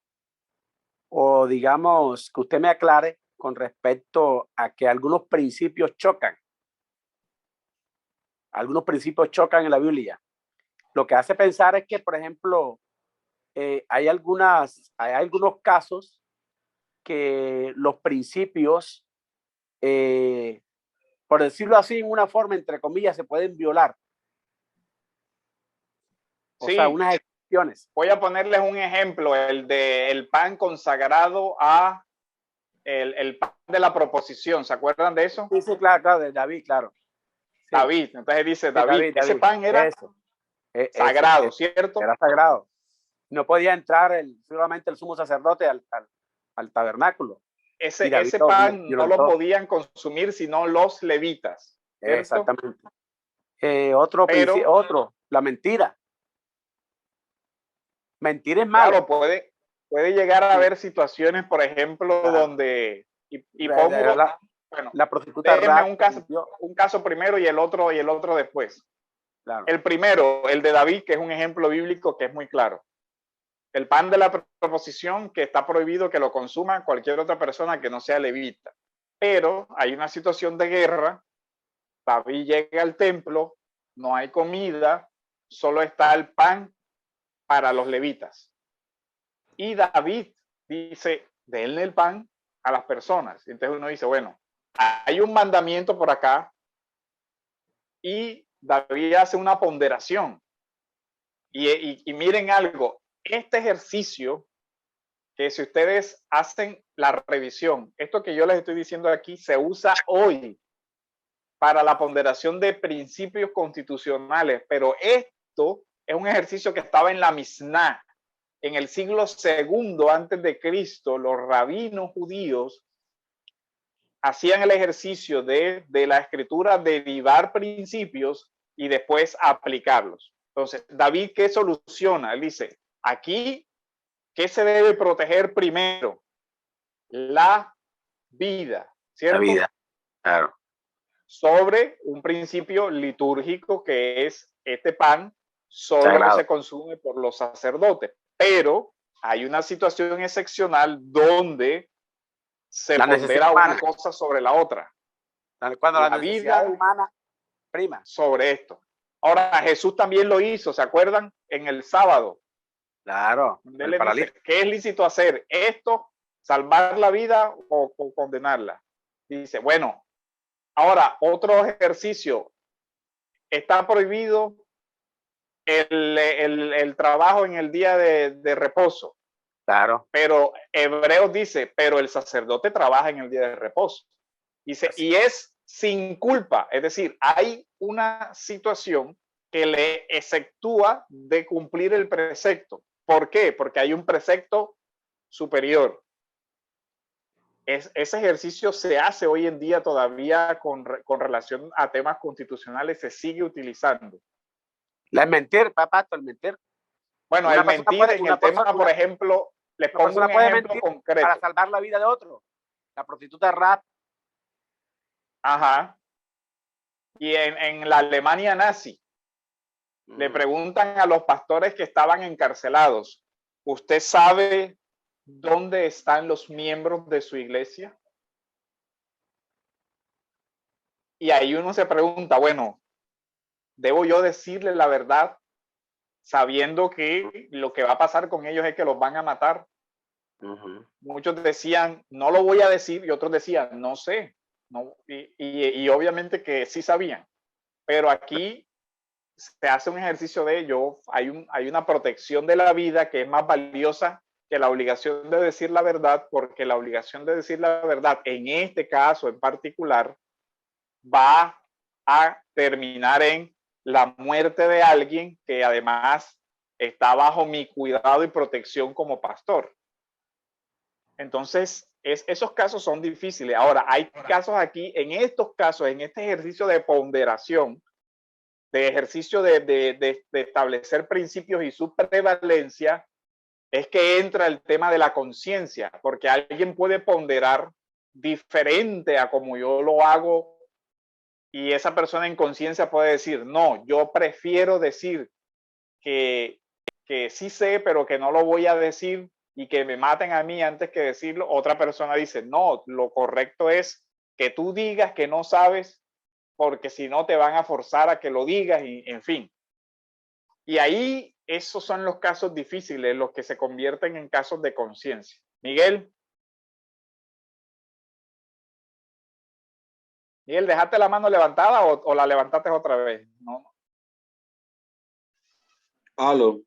Speaker 3: digamos, que usted me aclare con respecto a que algunos principios chocan. Algunos principios chocan en la Biblia. Lo que hace pensar es que, por ejemplo, hay algunos casos que los principios, por decirlo así, en una forma, entre comillas, se pueden violar. O sea, unas campeones.
Speaker 1: Voy a ponerles un ejemplo, el de el pan consagrado a el pan de la proposición. ¿Se acuerdan de eso?
Speaker 3: Sí, sí, claro, claro, de David, claro. Sí.
Speaker 1: David, entonces dice
Speaker 3: Sí,
Speaker 1: David, ese pan era
Speaker 3: eso.
Speaker 1: sagrado, ¿cierto?
Speaker 3: Era sagrado. No podía entrar solamente el sumo sacerdote al tabernáculo.
Speaker 1: Ese pan no lo podían consumir sino los levitas, ¿cierto?
Speaker 3: Exactamente. Otro, la mentira. Mentira es malo.
Speaker 1: Claro, puede llegar a haber situaciones, por ejemplo, donde y pongo, bueno,
Speaker 3: la prostituta
Speaker 1: un caso primero y el otro después.
Speaker 3: Claro.
Speaker 1: El primero, el de David, que es un ejemplo bíblico que es muy claro. El pan de la proposición, que está prohibido que lo consuma cualquier otra persona que no sea levita. Pero hay una situación de guerra, David llega al templo, no hay comida, solo está el pan para los levitas. Y David dice, denle el pan a las personas. Entonces uno dice, bueno, hay un mandamiento por acá y David hace una ponderación. Y miren algo, este ejercicio que si ustedes hacen la revisión, esto que yo les estoy diciendo aquí se usa hoy para la ponderación de principios constitucionales, pero esto es un ejercicio que estaba en la Misná. En el siglo II antes de Cristo, los rabinos judíos hacían el ejercicio de la escritura, derivar principios y después aplicarlos. Entonces, David, ¿qué soluciona? Él dice, aquí, ¿qué se debe proteger primero? La vida, ¿cierto?
Speaker 3: La vida, claro.
Speaker 1: Sobre un principio litúrgico que es este pan solo
Speaker 3: sagrado.
Speaker 1: se consume por los sacerdotes. Pero hay una situación excepcional donde se pondera una cosa sobre la otra.
Speaker 3: Cuando la necesidad humana prima.
Speaker 1: Sobre esto. Ahora, Jesús también lo hizo, ¿se acuerdan? En el sábado.
Speaker 3: Claro.
Speaker 1: Él le dice, ¿qué es lícito hacer? ¿Esto, salvar la vida o condenarla? Dice, bueno, ahora, otro ejercicio. Está prohibido el trabajo en el día de reposo.
Speaker 3: Claro.
Speaker 1: Pero Hebreos dice, pero el sacerdote trabaja en el día de reposo. Dice, y es sin culpa. Es decir, hay una situación que le exceptúa de cumplir el precepto. ¿Por qué? Porque hay un precepto superior. Ese ejercicio se hace hoy en día todavía con relación a temas constitucionales, se sigue utilizando.
Speaker 3: El mentir, papá, el mentir.
Speaker 1: Bueno, el mentir en el tema, por ejemplo, les pongo un ejemplo concreto.
Speaker 3: Para salvar la vida de otro. La prostituta rap.
Speaker 1: Ajá. Y en la Alemania nazi, le preguntan a los pastores que estaban encarcelados, ¿usted sabe dónde están los miembros de su iglesia? Y ahí uno se pregunta, bueno, ¿debo yo decirle la verdad sabiendo que lo que va a pasar con ellos es que los van a matar? Muchos decían, no lo voy a decir, y otros decían, no sé. No, y obviamente que sí sabían. Pero aquí se hace un ejercicio de ello, hay una protección de la vida que es más valiosa que la obligación de decir la verdad, porque la obligación de decir la verdad, en este caso en particular, va a terminar en la muerte de alguien que además está bajo mi cuidado y protección como pastor. Entonces, esos casos son difíciles. Ahora, hay casos aquí, en estos casos, en este ejercicio de ponderación, de ejercicio de establecer principios y su prevalencia, es que entra el tema de la conciencia, porque alguien puede ponderar diferente a como yo lo hago y esa persona en conciencia puede decir, no, yo prefiero decir que sí sé, pero que no lo voy a decir y que me maten a mí antes que decirlo. Otra persona dice, no, lo correcto es que tú digas que no sabes porque si no te van a forzar a que lo digas y en fin. Y ahí esos son los casos difíciles, los que se convierten en casos de conciencia. Miguel. Miguel, ¿dejaste la mano levantada o la levantaste otra vez? No.
Speaker 5: Aló.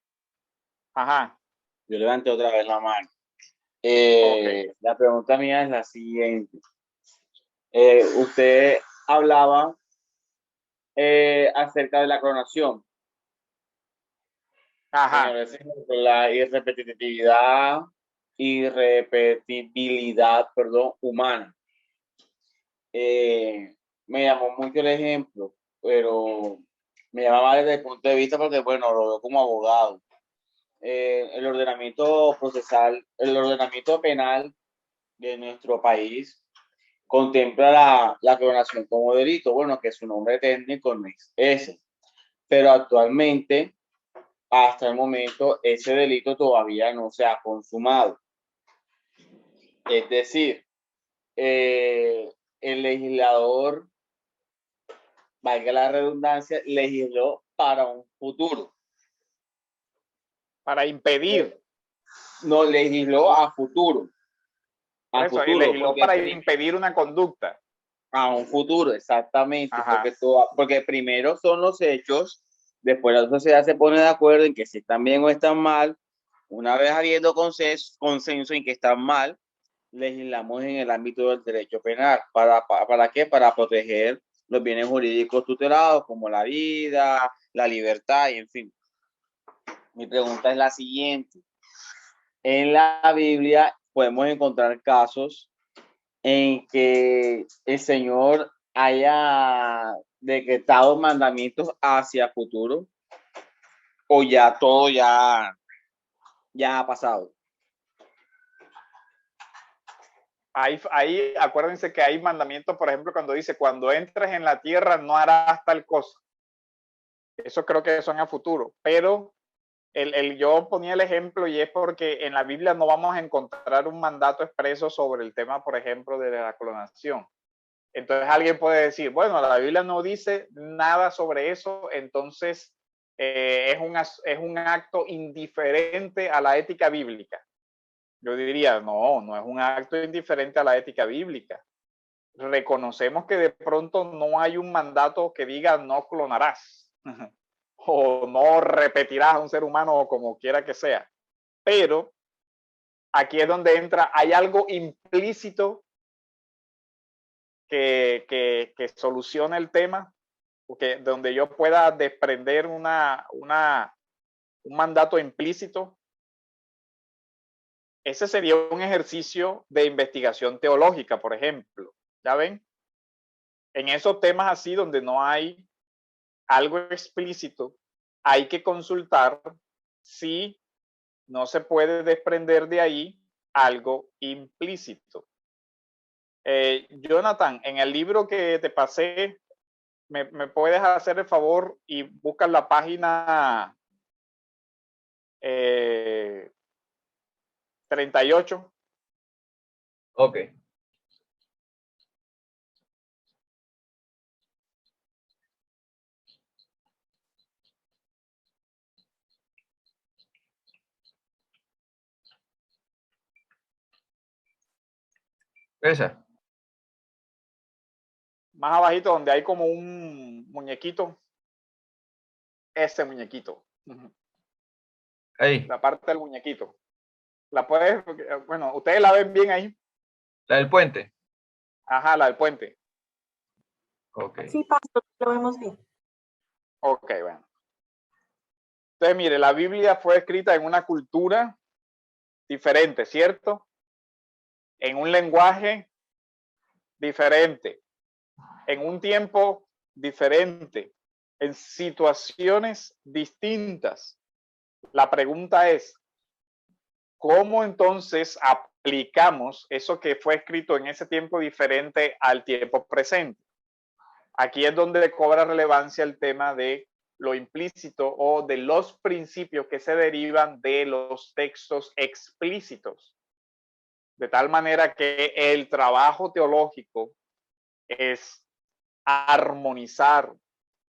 Speaker 1: Ajá.
Speaker 9: Yo levanté otra vez la mano.
Speaker 1: Ok.
Speaker 9: La pregunta mía es la siguiente. Usted hablaba acerca de la clonación.
Speaker 1: Ajá.
Speaker 9: Señor, ese ejemplo, la irrepetibilidad, perdón, humana. Me llamó mucho el ejemplo, pero me llamaba desde el punto de vista porque, bueno, lo veo como abogado. El ordenamiento procesal, el ordenamiento penal de nuestro país contempla la clonación como delito, bueno, que su nombre técnico no es ese, pero actualmente, hasta el momento, ese delito todavía no se ha consumado. Es decir, el legislador, valga la redundancia, legisló para un futuro.
Speaker 1: Para impedir.
Speaker 9: No, legisló a futuro.
Speaker 1: Por eso, legisló para impedir una conducta.
Speaker 9: A un futuro, exactamente.
Speaker 1: Ajá.
Speaker 9: Porque primero son los hechos, después la sociedad se pone de acuerdo en que si están bien o están mal. Una vez habiendo consenso en que están mal, legislamos en el ámbito del derecho penal. ¿Para qué? Para proteger los bienes jurídicos tutelados, como la vida, la libertad, y en fin. Mi pregunta es la siguiente. En la Biblia podemos encontrar casos en que el Señor haya decretado mandamientos hacia futuro, o ya todo ya ha pasado.
Speaker 1: Ahí, acuérdense que hay mandamientos, por ejemplo, cuando dice, cuando entres en la tierra no harás tal cosa. Eso creo que son a futuro, pero yo ponía el ejemplo y es porque en la Biblia no vamos a encontrar un mandato expreso sobre el tema, por ejemplo, de la clonación. Entonces alguien puede decir, bueno, la Biblia no dice nada sobre eso, entonces es un acto indiferente a la ética bíblica. Yo diría, no es un acto indiferente a la ética bíblica. Reconocemos que de pronto no hay un mandato que diga no clonarás o no repetirás a un ser humano o como quiera que sea. Pero aquí es donde entra, hay algo implícito que solucione el tema, porque donde yo pueda desprender un mandato implícito. Ese sería un ejercicio de investigación teológica, por ejemplo. ¿Ya ven? En esos temas así donde no hay algo explícito, hay que consultar si no se puede desprender de ahí algo implícito. Jonathan, en el libro que te pasé, ¿me puedes hacer el favor y buscas la página 38?
Speaker 2: Ok. Esa.
Speaker 1: Más abajito donde hay como un muñequito. Ese muñequito.
Speaker 2: Ahí.
Speaker 1: La parte del muñequito. La puedes, bueno, ustedes la ven bien ahí.
Speaker 2: La del puente.
Speaker 1: Ajá, la del puente.
Speaker 2: Ok.
Speaker 4: Sí, pastor, lo vemos bien.
Speaker 1: Ok, bueno. Entonces, mire, la Biblia fue escrita en una cultura diferente, ¿cierto? En un lenguaje diferente, en un tiempo diferente, en situaciones distintas. La pregunta es, ¿cómo entonces aplicamos eso que fue escrito en ese tiempo diferente al tiempo presente? Aquí es donde cobra relevancia el tema de lo implícito o de los principios que se derivan de los textos explícitos. De tal manera que el trabajo teológico es armonizar,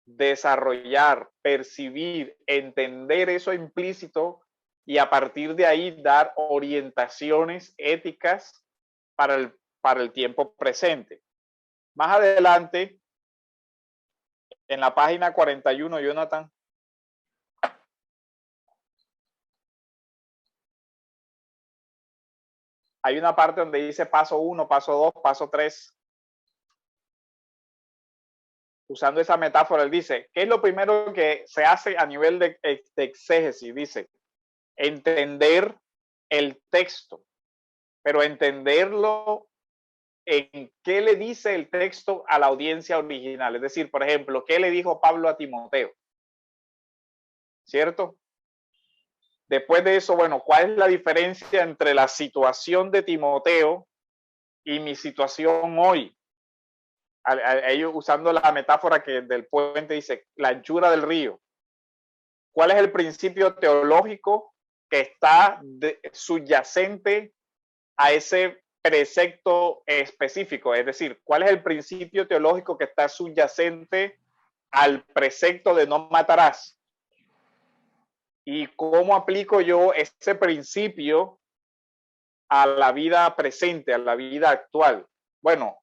Speaker 1: desarrollar, percibir, entender eso implícito y a partir de ahí dar orientaciones éticas para el tiempo presente. Más adelante, en la página 41, Jonathan, hay una parte donde dice paso 1, paso 2, paso 3. Usando esa metáfora, él dice, ¿qué es lo primero que se hace a nivel de exégesis? Dice, entender el texto, pero entenderlo en qué le dice el texto a la audiencia original. Es decir, por ejemplo, ¿qué le dijo Pablo a Timoteo? ¿Cierto? Después de eso, bueno, ¿cuál es la diferencia entre la situación de Timoteo y mi situación hoy? Ellos usando la metáfora que del puente dice, la anchura del río. ¿Cuál es el principio teológico que está subyacente a ese precepto específico? Es decir, ¿cuál es el principio teológico que está subyacente al precepto de no matarás? ¿Y cómo aplico yo ese principio a la vida presente, a la vida actual? Bueno,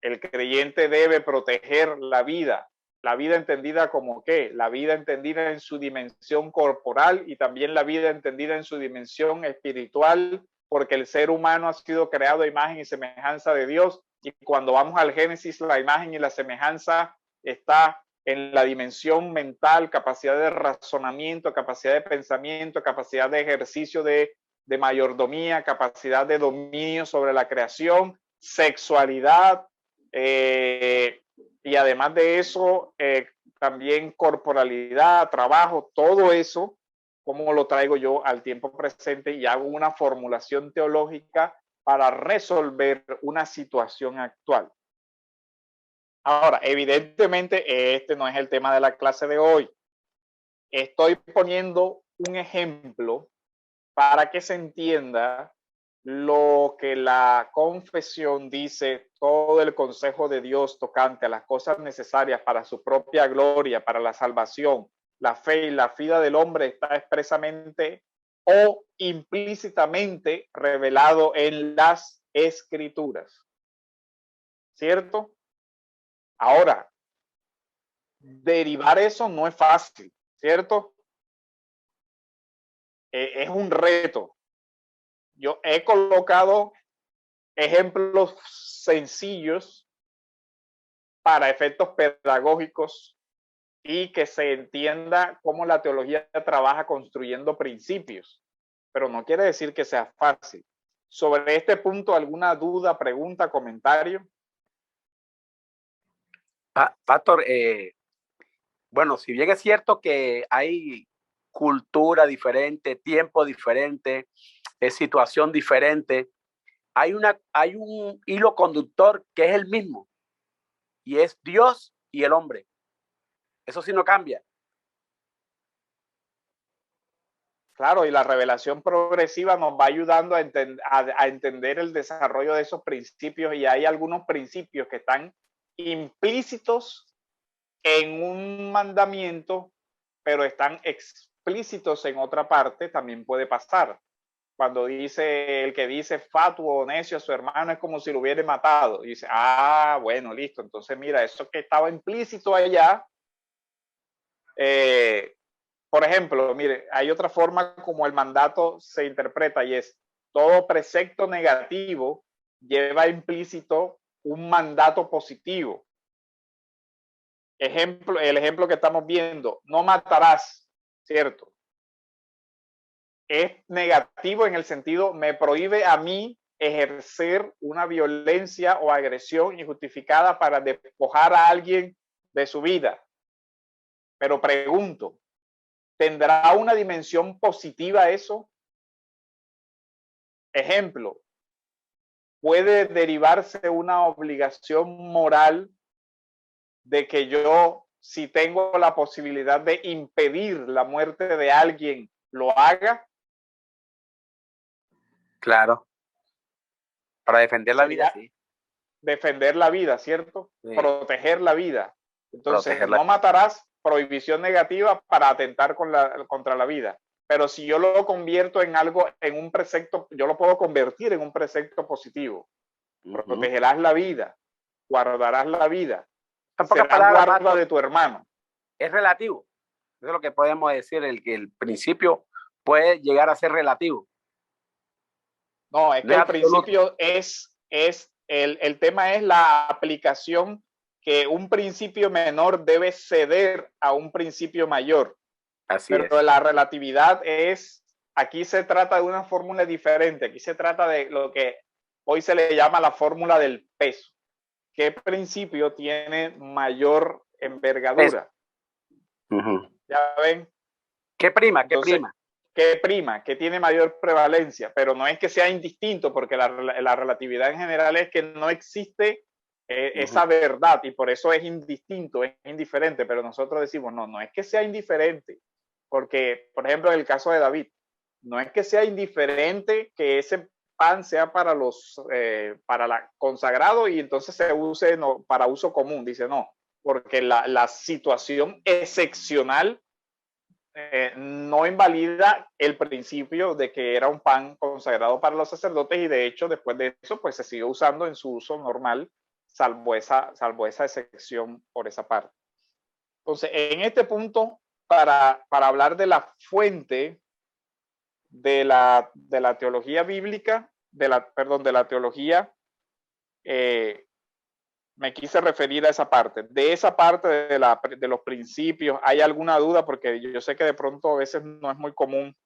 Speaker 1: el creyente debe proteger la vida entendida como ¿qué? La vida entendida en su dimensión corporal y también la vida entendida en su dimensión espiritual, porque el ser humano ha sido creado a imagen y semejanza de Dios, y cuando vamos al Génesis, la imagen y la semejanza está en la dimensión mental, capacidad de razonamiento, capacidad de pensamiento, capacidad de ejercicio de mayordomía, capacidad de dominio sobre la creación, sexualidad, y además de eso, también corporalidad, trabajo, todo eso, cómo lo traigo yo al tiempo presente y hago una formulación teológica para resolver una situación actual. Ahora, evidentemente, este no es el tema de la clase de hoy. Estoy poniendo un ejemplo para que se entienda lo que la confesión dice, todo el consejo de Dios tocante a las cosas necesarias para su propia gloria, para la salvación, la fe y la vida del hombre está expresamente o implícitamente revelado en las Escrituras. ¿Cierto? Ahora, derivar eso no es fácil, ¿cierto? Es un reto. Yo he colocado ejemplos sencillos para efectos pedagógicos y que se entienda cómo la teología trabaja construyendo principios, pero no quiere decir que sea fácil. Sobre este punto, ¿alguna duda, pregunta, comentario?
Speaker 3: Pastor, bueno, si bien es cierto que hay cultura diferente, tiempo diferente, situación diferente, hay un hilo conductor que es el mismo, y es Dios y el hombre. Eso sí no cambia.
Speaker 1: Claro, y la revelación progresiva nos va ayudando a entender el desarrollo de esos principios, y hay algunos principios que están implícitos en un mandamiento, pero están explícitos en otra parte, también puede pasar. Cuando dice el que dice fatuo o necio a su hermano es como si lo hubiera matado. Y dice, bueno, listo. Entonces, mira, eso que estaba implícito allá. Por ejemplo, mire, hay otra forma como el mandato se interpreta y es todo precepto negativo lleva implícito un mandato positivo. El ejemplo que estamos viendo, no matarás, ¿cierto? Es negativo en el sentido, me prohíbe a mí ejercer una violencia o agresión injustificada para despojar a alguien de su vida. Pero pregunto, ¿tendrá una dimensión positiva eso? Ejemplo, ¿puede derivarse una obligación moral de que yo, si tengo la posibilidad de impedir la muerte de alguien, lo haga?
Speaker 3: Claro. Para defender la vida, sí.
Speaker 1: Defender la vida, ¿cierto? Sí. Proteger la vida. Entonces, no matarás, prohibición negativa para atentar contra la vida. Pero si yo lo convierto en algo, en un precepto, yo lo puedo convertir en un precepto positivo. Protegerás la vida, guardarás la vida. Serás guarda de tu hermano.
Speaker 3: Es relativo. Eso es lo que podemos decir, que el principio puede llegar a ser relativo.
Speaker 1: No, es que el principio el tema es la aplicación que un principio menor debe ceder a un principio mayor.
Speaker 3: Así
Speaker 1: Pero
Speaker 3: es.
Speaker 1: la relatividad aquí se trata de una fórmula diferente. Aquí se trata de lo que hoy se le llama la fórmula del peso. ¿Qué principio tiene mayor envergadura? ¿Ya ven?
Speaker 3: ¿Qué prima? ¿Qué
Speaker 1: Entonces,
Speaker 3: prima?
Speaker 1: ¿qué prima? ¿Qué tiene mayor prevalencia? Pero no es que sea indistinto, porque la relatividad en general es que no existe esa verdad y por eso es indistinto, es indiferente. Pero nosotros decimos, no es que sea indiferente, porque, por ejemplo, en el caso de David, no es que sea indiferente que ese pan sea para la consagrado y entonces se use para uso común. Dice, no, porque la situación excepcional no invalida el principio de que era un pan consagrado para los sacerdotes y de hecho después de eso pues se siguió usando en su uso normal, salvo esa excepción por esa parte. Entonces, en este punto, para hablar de la fuente de la teología bíblica, de la teología, me quise referir a esa parte. De esa parte de los principios, ¿hay alguna duda? Porque yo sé que de pronto a veces no es muy común.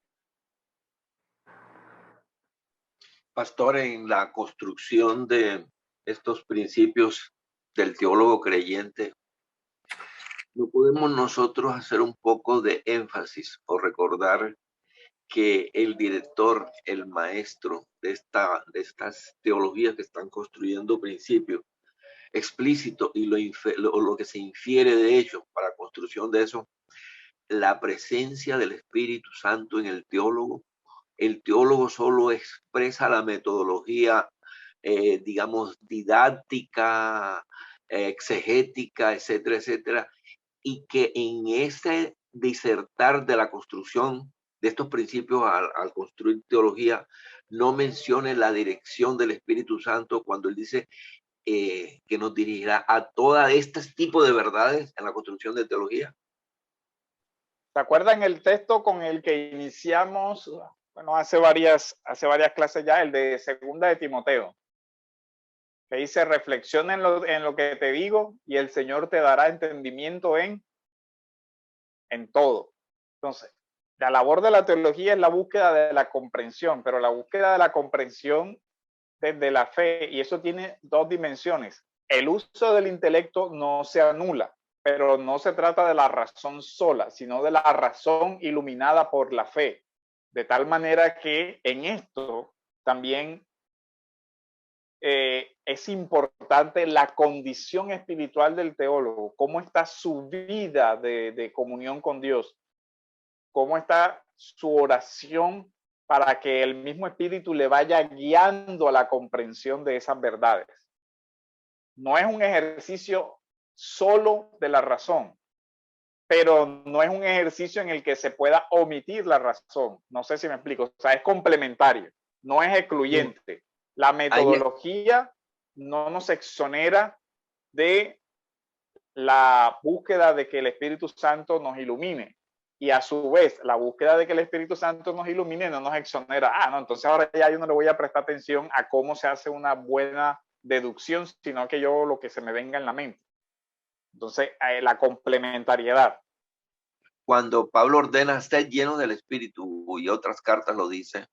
Speaker 5: Pastor, en la construcción de estos principios del teólogo creyente, ¿no podemos nosotros hacer un poco de énfasis o recordar que el director, el maestro de estas teologías que están construyendo principios explícitos y lo que se infiere de ellos para construcción de eso, la presencia del Espíritu Santo en el teólogo? El teólogo solo expresa la metodología, digamos, didáctica, exegética, etcétera, etcétera, y que en ese disertar de la construcción de estos principios al construir teología, no mencione la dirección del Espíritu Santo cuando él dice que nos dirigirá a todas estas tipos de verdades en la construcción de teología.
Speaker 1: ¿Se acuerdan el texto con el que iniciamos, bueno, hace varias clases ya, el de Segunda de Timoteo, que dice, reflexiona en lo que te digo y el Señor te dará entendimiento en todo? Entonces, la labor de la teología es la búsqueda de la comprensión, pero la búsqueda de la comprensión desde la fe, y eso tiene dos dimensiones. El uso del intelecto no se anula, pero no se trata de la razón sola, sino de la razón iluminada por la fe. De tal manera que en esto también es importante la condición espiritual del teólogo, cómo está su vida de comunión con Dios, cómo está su oración para que el mismo Espíritu le vaya guiando a la comprensión de esas verdades. No es un ejercicio solo de la razón, pero no es un ejercicio en el que se pueda omitir la razón. No sé si me explico. O sea, es complementario, no es excluyente. La metodología no nos exonera de la búsqueda de que el Espíritu Santo nos ilumine. Y a su vez, la búsqueda de que el Espíritu Santo nos ilumine no nos exonera. No, entonces ahora ya yo no le voy a prestar atención a cómo se hace una buena deducción, sino que yo lo que se me venga en la mente. Entonces, la complementariedad.
Speaker 5: Cuando Pablo ordena ser lleno del Espíritu, y otras cartas lo dicen,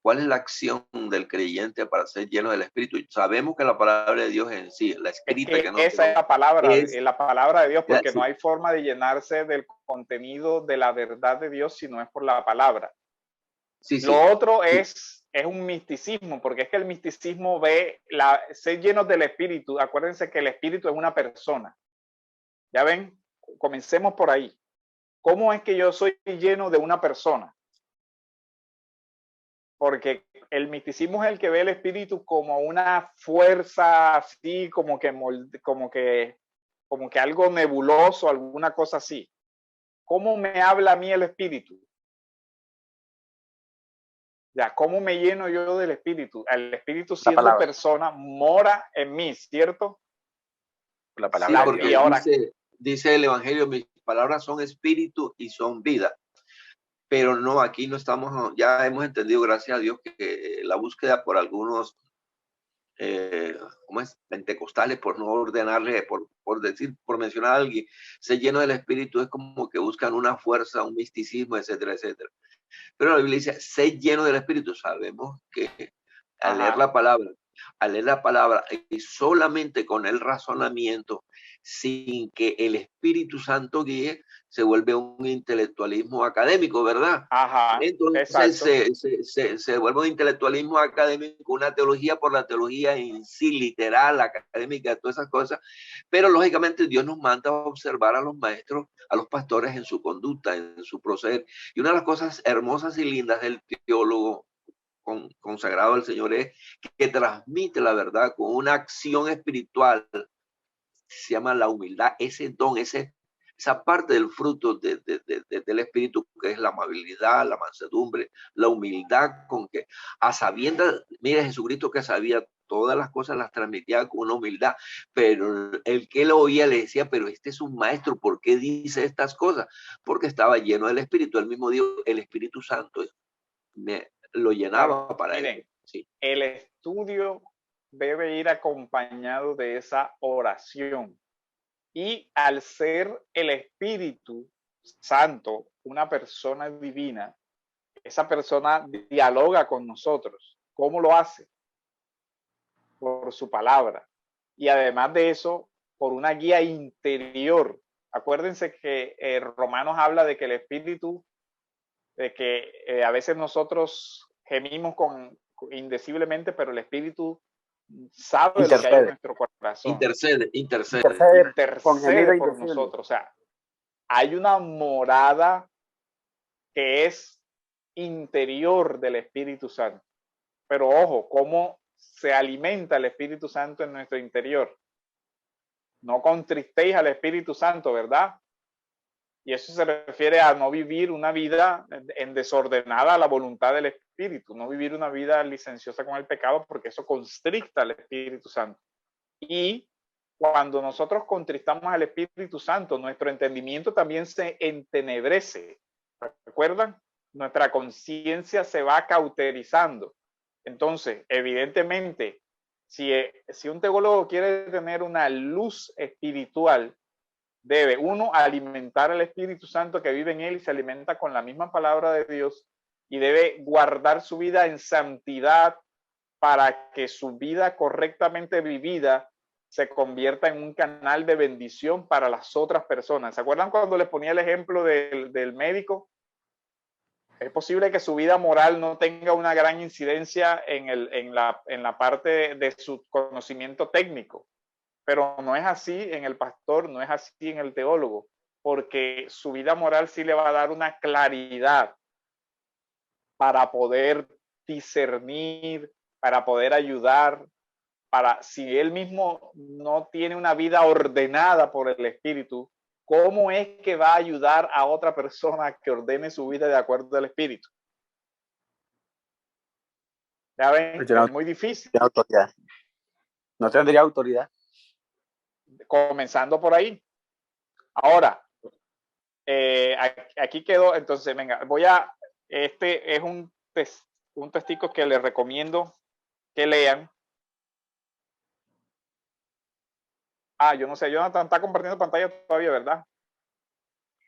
Speaker 5: ¿cuál es la acción del creyente para ser lleno del Espíritu? Sabemos que la palabra de Dios en sí, la escrita
Speaker 1: es
Speaker 5: que no
Speaker 1: esa es la palabra,
Speaker 5: es
Speaker 1: la palabra de Dios, porque
Speaker 5: sí.
Speaker 1: no hay forma de llenarse del contenido de la verdad de Dios si no es por la palabra.
Speaker 5: Sí, sí.
Speaker 1: Lo otro es un misticismo, porque es que el misticismo ve ser llenos del Espíritu. Acuérdense que el Espíritu es una persona. Ya ven, comencemos por ahí. ¿Cómo es que yo soy lleno de una persona? Porque el misticismo es el que ve el Espíritu como una fuerza así, como que algo nebuloso, alguna cosa así. ¿Cómo me habla a mí el Espíritu? Ya, ¿cómo me lleno yo del Espíritu? El Espíritu siendo persona mora en mí, ¿cierto?
Speaker 3: La palabra
Speaker 5: sí, porque
Speaker 3: y ahora
Speaker 5: dice el Evangelio, mis palabras son espíritu y son vida. Pero no, aquí no estamos, ya hemos entendido, gracias a Dios, que la búsqueda por algunos, ¿cómo es? Pentecostales, por no ordenarle, por mencionar a alguien, ser lleno del Espíritu es como que buscan una fuerza, un misticismo, etcétera, etcétera. Pero la Biblia dice, ser lleno del Espíritu. Sabemos que al leer la palabra y solamente con el razonamiento, sin que el Espíritu Santo guíe, se vuelve un intelectualismo académico, ¿verdad? Entonces se vuelve un intelectualismo académico, una teología por la teología en sí, literal, académica, todas esas cosas. Pero lógicamente Dios nos manda a observar a los maestros, a los pastores en su conducta, en su proceder. Y una de las cosas hermosas y lindas del teólogo consagrado al Señor es que transmite la verdad con una acción espiritual, se llama la humildad, ese don, esa parte del fruto del Espíritu, que es la amabilidad, la mansedumbre, la humildad, con que a sabiendas, mira, Jesucristo que sabía todas las cosas las transmitía con una humildad, pero el que lo oía le decía, pero este es un maestro, ¿por qué dice estas cosas? Porque estaba lleno del Espíritu. Él mismo dijo, el Espíritu Santo lo llenaba para él. Sí.
Speaker 1: El estudio debe ir acompañado de esa oración. Y al ser el Espíritu Santo una persona divina, esa persona dialoga con nosotros. ¿Cómo lo hace? Por su palabra. Y además de eso, por una guía interior. Acuérdense que Romanos habla de que el Espíritu, de que a veces nosotros gemimos indeciblemente, pero el Espíritu sabe lo que hay en nuestro corazón.
Speaker 5: Intercede
Speaker 1: por nosotros. O sea, hay una morada que es interior del Espíritu Santo. Pero ojo, ¿cómo se alimenta el Espíritu Santo en nuestro interior? No contristéis al Espíritu Santo, ¿verdad? Y eso se refiere a no vivir una vida en desordenada a la voluntad del Espíritu, no vivir una vida licenciosa con el pecado, porque eso constricta al Espíritu Santo. Y cuando nosotros contristamos al Espíritu Santo, nuestro entendimiento también se entenebrece. ¿Recuerdan? Nuestra conciencia se va cauterizando. Entonces, evidentemente, si un teólogo quiere tener una luz espiritual, debe, uno, alimentar al Espíritu Santo que vive en él y se alimenta con la misma palabra de Dios, y debe guardar su vida en santidad para que su vida correctamente vivida se convierta en un canal de bendición para las otras personas. ¿Se acuerdan cuando les ponía el ejemplo del médico? Es posible que su vida moral no tenga una gran incidencia en la parte de su conocimiento técnico, pero no es así en el pastor, no es así en el teólogo, porque su vida moral sí le va a dar una claridad para poder discernir, para poder ayudar, si él mismo no tiene una vida ordenada por el Espíritu, ¿cómo es que va a ayudar a otra persona que ordene su vida de acuerdo al Espíritu? Ya ven, es muy difícil.
Speaker 3: No tendría autoridad.
Speaker 1: Comenzando por ahí. Ahora, aquí quedó, entonces, venga, este es un testigo que les recomiendo que lean. Yo no sé, Jonathan está compartiendo pantalla todavía, ¿verdad?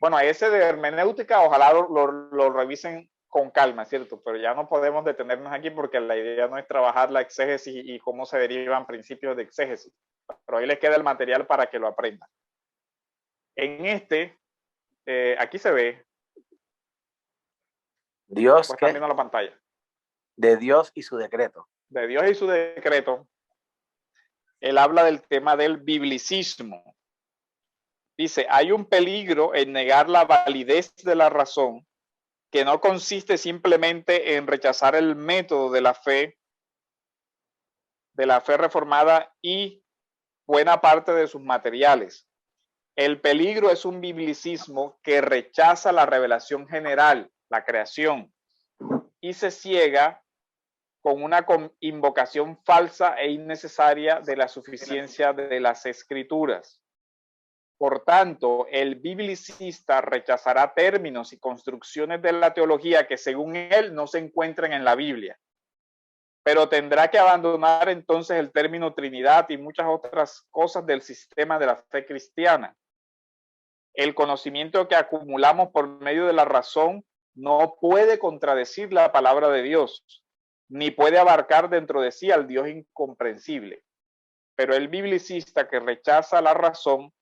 Speaker 1: Bueno, ese de hermenéutica, ojalá lo revisen con calma, ¿cierto? Pero ya no podemos detenernos aquí porque la idea no es trabajar la exégesis y cómo se derivan principios de exégesis. Pero ahí les queda el material para que lo aprendan. En aquí se ve.
Speaker 3: Dios,
Speaker 1: pues están viendo la pantalla.
Speaker 3: De Dios y su decreto.
Speaker 1: De Dios y su decreto. Él habla del tema del biblicismo. Dice, hay un peligro en negar la validez de la razón, que no consiste simplemente en rechazar el método de la fe reformada y buena parte de sus materiales. El peligro es un biblicismo que rechaza la revelación general, la creación, y se ciega con una invocación falsa e innecesaria de la suficiencia de las escrituras. Por tanto, el biblicista rechazará términos y construcciones de la teología que según él no se encuentran en la Biblia. pero tendrá que abandonar entonces el término Trinidad y muchas otras cosas del sistema de la fe cristiana. El conocimiento que acumulamos por medio de la razón no puede contradecir la palabra de Dios, ni puede abarcar dentro de sí al Dios incomprensible. Pero el biblicista que rechaza la razón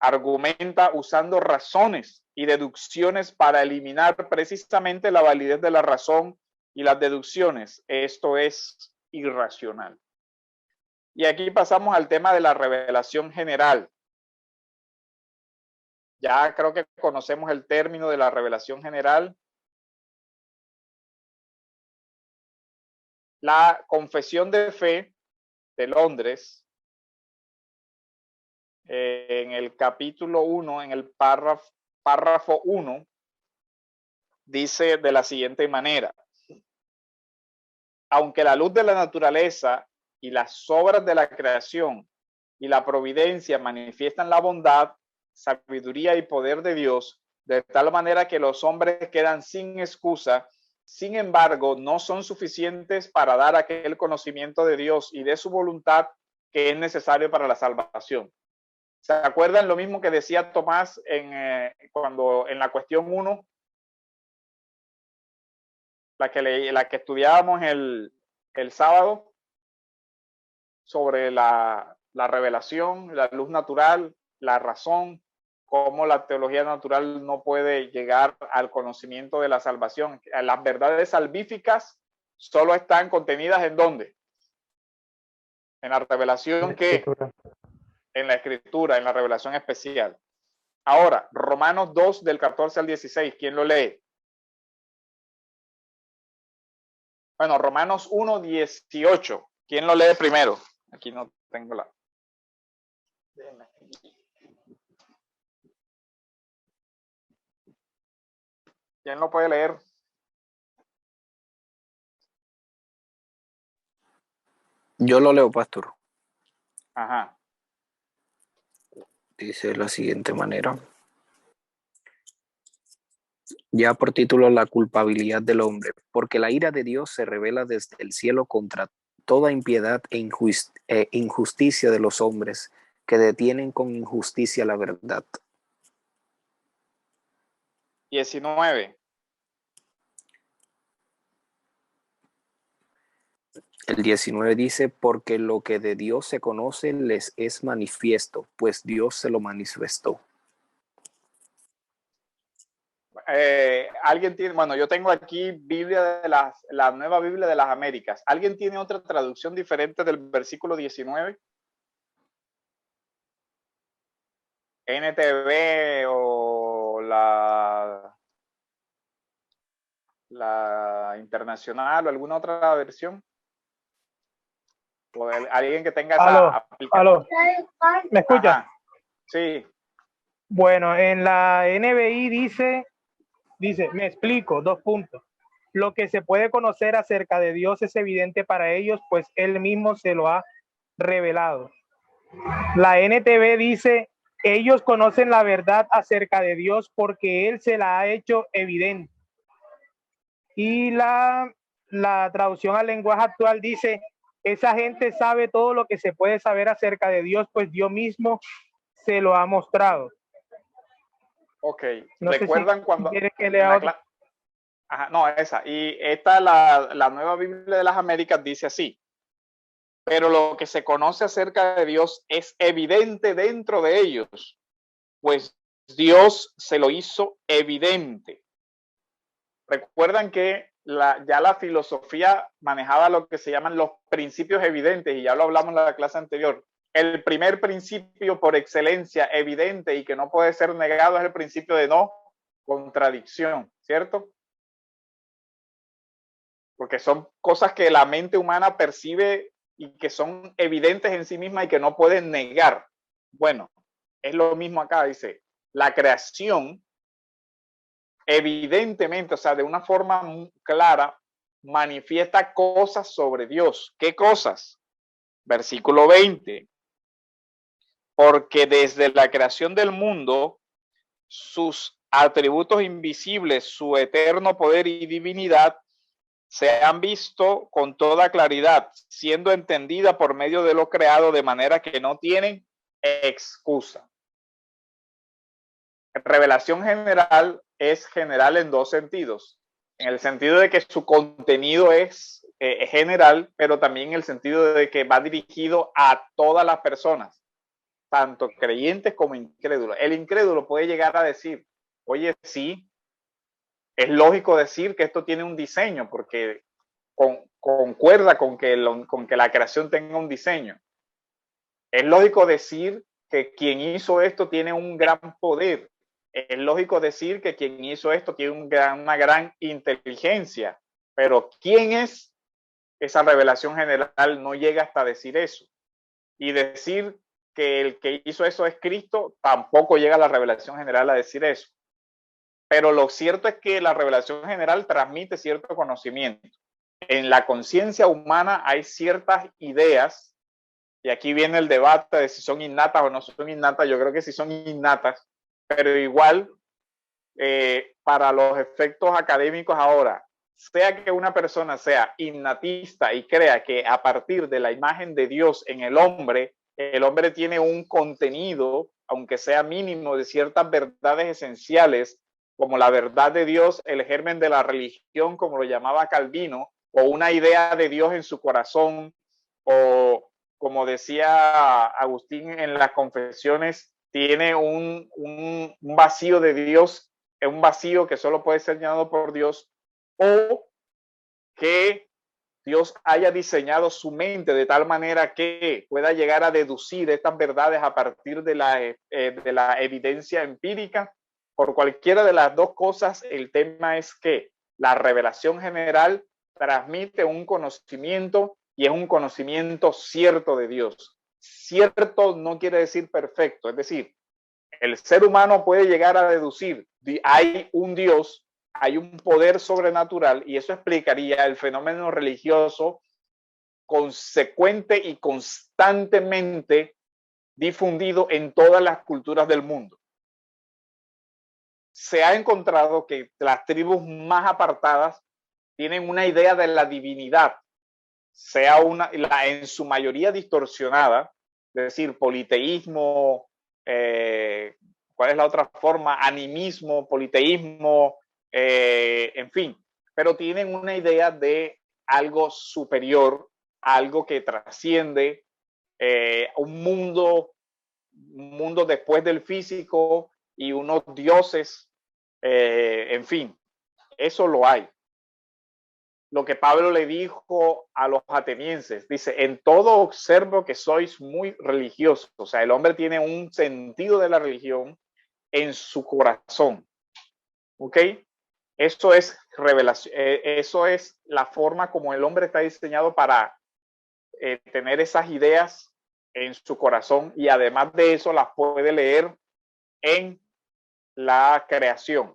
Speaker 1: argumenta usando razones y deducciones para eliminar precisamente la validez de la razón y las deducciones. Esto es irracional. Y aquí pasamos al tema de la revelación general. Ya creo que conocemos el término de la revelación general. La Confesión de Fe de Londres, en el capítulo 1, en el párrafo 1, dice de la siguiente manera: aunque la luz de la naturaleza y las obras de la creación y la providencia manifiestan la bondad, sabiduría y poder de Dios, de tal manera que los hombres quedan sin excusa, sin embargo, no son suficientes para dar aquel conocimiento de Dios y de su voluntad que es necesario para la salvación. ¿Se acuerdan lo mismo que decía Tomás cuando en la cuestión 1? La que estudiábamos el sábado, sobre la revelación, la luz natural, la razón, cómo la teología natural no puede llegar al conocimiento de la salvación. Las verdades salvíficas solo están contenidas ¿en dónde? En la revelación que en la escritura, en la revelación especial. Ahora, Romanos 2 del 14 al 16, ¿quién lo lee? Bueno, Romanos 1, 18. ¿Quién lo lee primero? Aquí no tengo la... ¿Quién lo puede leer?
Speaker 8: Yo lo leo, pastor.
Speaker 1: Ajá.
Speaker 8: Dice de la siguiente manera. Ya por título, la culpabilidad del hombre, porque la ira de Dios se revela desde el cielo contra toda impiedad e injusticia de los hombres que detienen con injusticia la verdad.
Speaker 1: 19.
Speaker 8: El 19 dice, porque lo que de Dios se conoce les es manifiesto, pues Dios se lo manifestó.
Speaker 1: Alguien tiene, bueno, yo tengo aquí Biblia de la Nueva Biblia de las Américas. ¿Alguien tiene otra traducción diferente del versículo 19? NTV o la internacional o alguna otra versión? ¿O alguien que tenga esa aplicación?
Speaker 10: Aló. ¿Me escucha?
Speaker 1: Ajá. Sí.
Speaker 10: Bueno, en la NBI dice, me explico, 2 puntos. Lo que se puede conocer acerca de Dios es evidente para ellos, pues Él mismo se lo ha revelado. La NTV dice, ellos conocen la verdad acerca de Dios porque Él se la ha hecho evidente. Y la traducción al lenguaje actual dice, esa gente sabe todo lo que se puede saber acerca de Dios, pues Dios mismo se lo ha mostrado.
Speaker 1: Ok.
Speaker 10: No
Speaker 1: ¿Recuerdan
Speaker 10: si
Speaker 1: cuando...
Speaker 10: ¿Quieres que lea otra?
Speaker 1: Ajá, no, esa. Y esta, la Nueva Biblia de las Américas dice así. Pero lo que se conoce acerca de Dios es evidente dentro de ellos, pues Dios se lo hizo evidente. Recuerdan que ya la filosofía manejaba lo que se llaman los principios evidentes, y ya lo hablamos en la clase anterior. El primer principio por excelencia evidente y que no puede ser negado es el principio de no contradicción, ¿cierto? Porque son cosas que la mente humana percibe y que son evidentes en sí misma y que no pueden negar. Bueno, es lo mismo acá, dice, la creación evidentemente, o sea, de una forma muy clara, manifiesta cosas sobre Dios. ¿Qué cosas? Versículo 20. Porque desde la creación del mundo, sus atributos invisibles, su eterno poder y divinidad, se han visto con toda claridad, siendo entendida por medio de lo creado, de manera que no tienen excusa. Revelación general es general en dos sentidos. En el sentido de que su contenido es general, pero también en el sentido de que va dirigido a todas las personas, tanto creyentes como incrédulos. El incrédulo puede llegar a decir, oye, sí, es lógico decir que esto tiene un diseño, porque concuerda con que la creación tenga un diseño. Es lógico decir que quien hizo esto tiene un gran poder. Es lógico decir que quien hizo esto tiene una gran inteligencia. Pero ¿quién es? Esa revelación general no llega hasta decir eso. Y decir que el que hizo eso es Cristo, tampoco llega a la revelación general a decir eso. Pero lo cierto es que la revelación general transmite cierto conocimiento. En la conciencia humana hay ciertas ideas, y aquí viene el debate de si son innatas o no son innatas. Yo creo que sí son innatas, pero igual para los efectos académicos ahora, sea que una persona sea innatista y crea que a partir de la imagen de Dios en el hombre tiene un contenido, aunque sea mínimo, de ciertas verdades esenciales, como la verdad de Dios, el germen de la religión, como lo llamaba Calvino, o una idea de Dios en su corazón, o como decía Agustín en las confesiones, tiene un vacío de Dios, un vacío que solo puede ser llenado por Dios, o que Dios haya diseñado su mente de tal manera que pueda llegar a deducir estas verdades a partir de la evidencia empírica. Por cualquiera de las dos cosas, el tema es que la revelación general transmite un conocimiento y es un conocimiento cierto de Dios. Cierto no quiere decir perfecto, es decir, el ser humano puede llegar a deducir, hay un Dios, hay un poder sobrenatural, y eso explicaría el fenómeno religioso consecuente y constantemente difundido en todas las culturas del mundo. Se ha encontrado que las tribus más apartadas tienen una idea de la divinidad, sea en su mayoría distorsionada, es decir, politeísmo, ¿cuál es la otra forma? Animismo, politeísmo, en fin, pero tienen una idea de algo superior, algo que trasciende, un mundo después del físico y unos dioses, en fin, eso lo hay. Lo que Pablo le dijo a los atenienses, dice, en todo observo que sois muy religiosos. O sea, el hombre tiene un sentido de la religión en su corazón. ¿Ok? Eso es revelación, eso es la forma como el hombre está diseñado para tener esas ideas en su corazón, y además de eso las puede leer en la creación.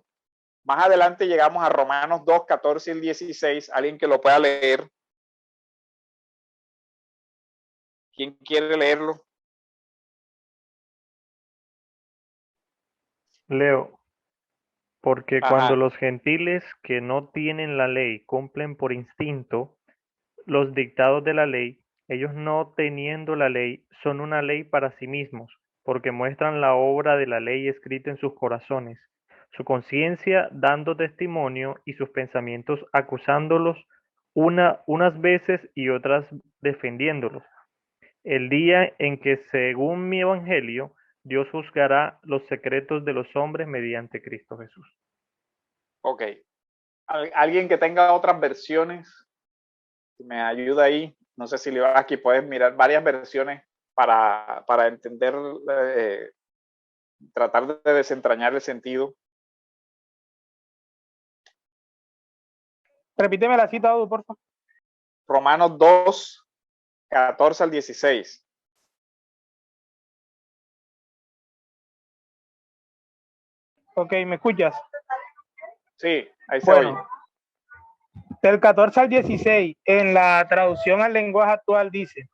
Speaker 1: Más adelante llegamos a Romanos 2, 14 y 16. Alguien que lo pueda leer. ¿Quién quiere leerlo?
Speaker 7: Leo, porque
Speaker 1: Ajá.
Speaker 7: cuando los gentiles que no tienen la ley cumplen por instinto los dictados de la ley, ellos no teniendo la ley son una ley para sí mismos, porque muestran la obra de la ley escrita en sus corazones, su conciencia dando testimonio y sus pensamientos acusándolos unas veces y otras defendiéndolos. El día en que, según mi evangelio, Dios juzgará los secretos de los hombres mediante Cristo Jesús.
Speaker 1: Ok. Alguien que tenga otras versiones, me ayuda ahí. No sé si aquí puedes mirar varias versiones para entender, tratar de desentrañar el sentido.
Speaker 10: Repíteme la cita, Edu, por favor.
Speaker 1: Romanos 2, 14 al 16.
Speaker 10: Ok, ¿me escuchas?
Speaker 1: Sí, ahí se oye.
Speaker 10: Del 14 al 16, en la traducción al lenguaje actual dice,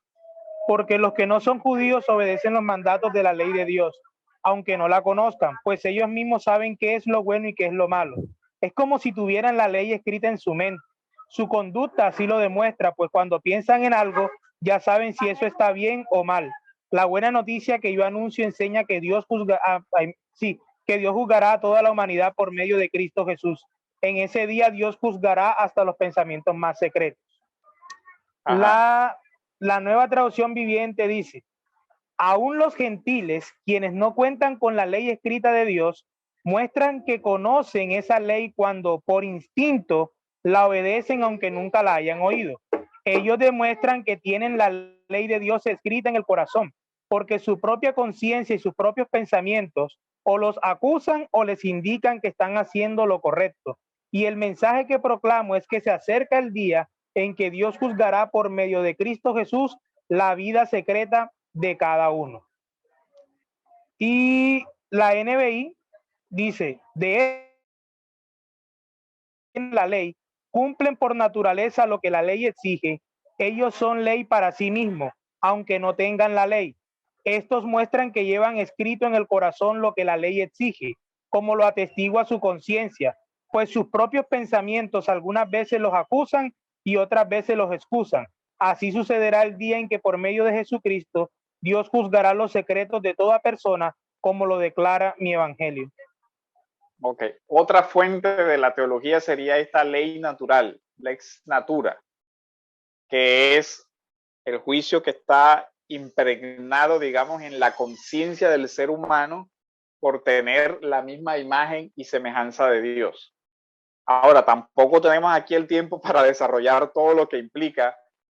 Speaker 10: porque los que no son judíos obedecen los mandatos de la ley de Dios, aunque no la conozcan, pues ellos mismos saben qué es lo bueno y qué es lo malo. Es como si tuvieran la ley escrita en su mente, Su conducta así lo demuestra, pues cuando piensan en algo, ya saben si eso está bien o mal. La buena noticia que yo anuncio enseña que Dios que Dios juzgará a toda la humanidad por medio de Cristo Jesús. En ese día Dios juzgará hasta los pensamientos más secretos. La Nueva Traducción Viviente dice: aún los gentiles, quienes no cuentan con la ley escrita de Dios, muestran que conocen esa ley cuando por instinto la obedecen aunque nunca la hayan oído. Ellos demuestran que tienen la ley de Dios escrita en el corazón, porque su propia conciencia y sus propios pensamientos o los acusan o les indican que están haciendo lo correcto. Y el mensaje que proclamo es que se acerca el día en que Dios juzgará por medio de Cristo Jesús la vida secreta de cada uno. Y la NBI dice: de la ley cumplen por naturaleza lo que la ley exige. Ellos son ley para sí mismos, aunque no tengan la ley. Estos muestran que llevan escrito en el corazón lo que la ley exige, como lo atestigua su conciencia, pues sus propios pensamientos algunas veces los acusan y otras veces los excusan. Así sucederá el día en que por medio de Jesucristo Dios juzgará los secretos de toda persona, como lo declara mi evangelio.
Speaker 1: Ok, otra fuente de la teología sería esta ley natural, lex natura, que es el juicio que está impregnado, digamos, en la conciencia del ser humano por tener la misma imagen y semejanza de Dios. Ahora, tampoco tenemos aquí el tiempo para desarrollar todo lo que implica,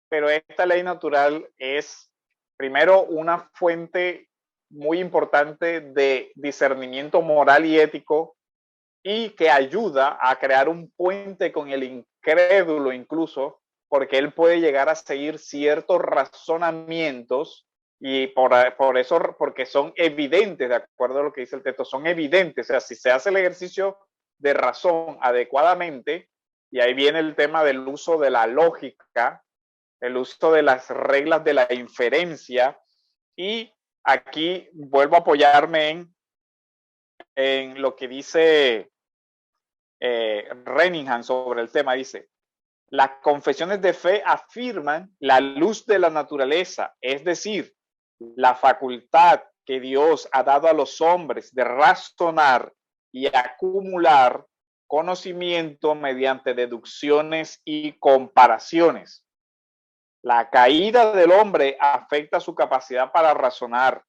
Speaker 1: pero esta ley natural es, primero, una fuente muy importante de discernimiento moral y ético, y que ayuda a crear un puente con el incrédulo incluso, porque él puede llegar a seguir ciertos razonamientos y por eso, porque son evidentes, de acuerdo a lo que dice el texto, son evidentes. O sea, si se hace el ejercicio de razón adecuadamente, y ahí viene el tema del uso de la lógica, el uso de las reglas de la inferencia, y aquí vuelvo a apoyarme en lo que dice Renningham sobre el tema. Dice: las confesiones de fe afirman la luz de la naturaleza, es decir, la facultad que Dios ha dado a los hombres de razonar y acumular conocimiento mediante deducciones y comparaciones. La caída del hombre afecta su capacidad para razonar.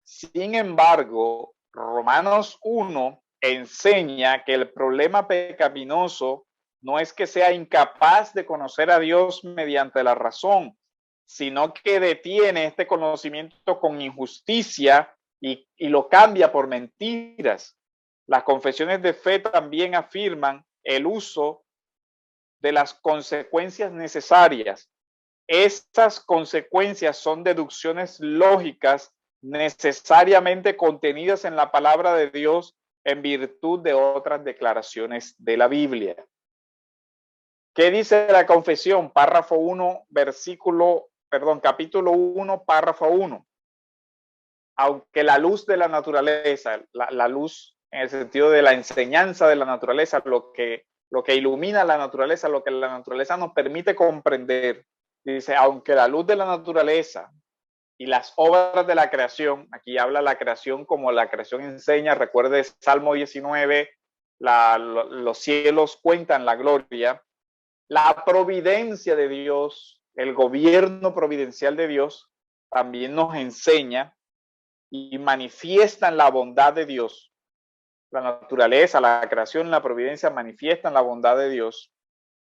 Speaker 1: Sin embargo, Romanos 1 enseña que el problema pecaminoso no es que sea incapaz de conocer a Dios mediante la razón, sino que detiene este conocimiento con injusticia y lo cambia por mentiras. Las confesiones de fe también afirman el uso de las consecuencias necesarias. Estas consecuencias son deducciones lógicas necesariamente contenidas en la palabra de Dios en virtud de otras declaraciones de la Biblia. ¿Qué dice la confesión? Párrafo 1, capítulo 1, párrafo 1. Aunque la luz de la naturaleza, la luz en el sentido de la enseñanza de la naturaleza, lo que ilumina la naturaleza, lo que la naturaleza nos permite comprender, dice: aunque la luz de la naturaleza y las obras de la creación, aquí habla la creación como la creación enseña, recuerde Salmo 19, los cielos cuentan la gloria, la providencia de Dios, el gobierno providencial de Dios, también nos enseña y manifiestan la bondad de Dios. La naturaleza, la creación, la providencia manifiestan la bondad de Dios,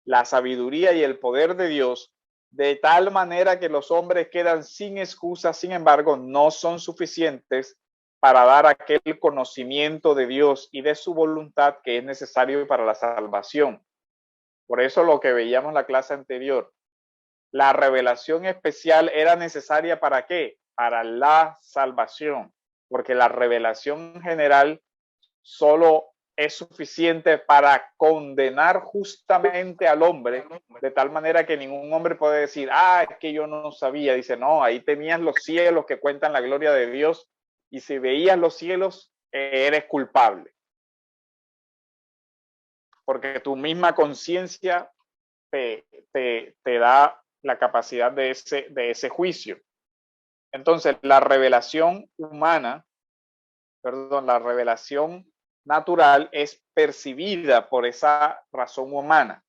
Speaker 1: la sabiduría y el poder de Dios, de tal manera que los hombres quedan sin excusa. Sin embargo, no son suficientes para dar aquel conocimiento de Dios y de su voluntad que es necesario para la salvación. Por eso lo que veíamos en la clase anterior, la revelación especial era necesaria ¿para qué? Para la salvación, porque la revelación general solo es suficiente para condenar justamente al hombre, de tal manera que ningún hombre puede decir: es que yo no sabía. Dice: no, ahí tenías los cielos que cuentan la gloria de Dios, y si veías los cielos, eres culpable. Porque tu misma conciencia te da la capacidad de ese juicio. Entonces, la revelación humana, perdón, la revelación natural es percibida por esa razón humana.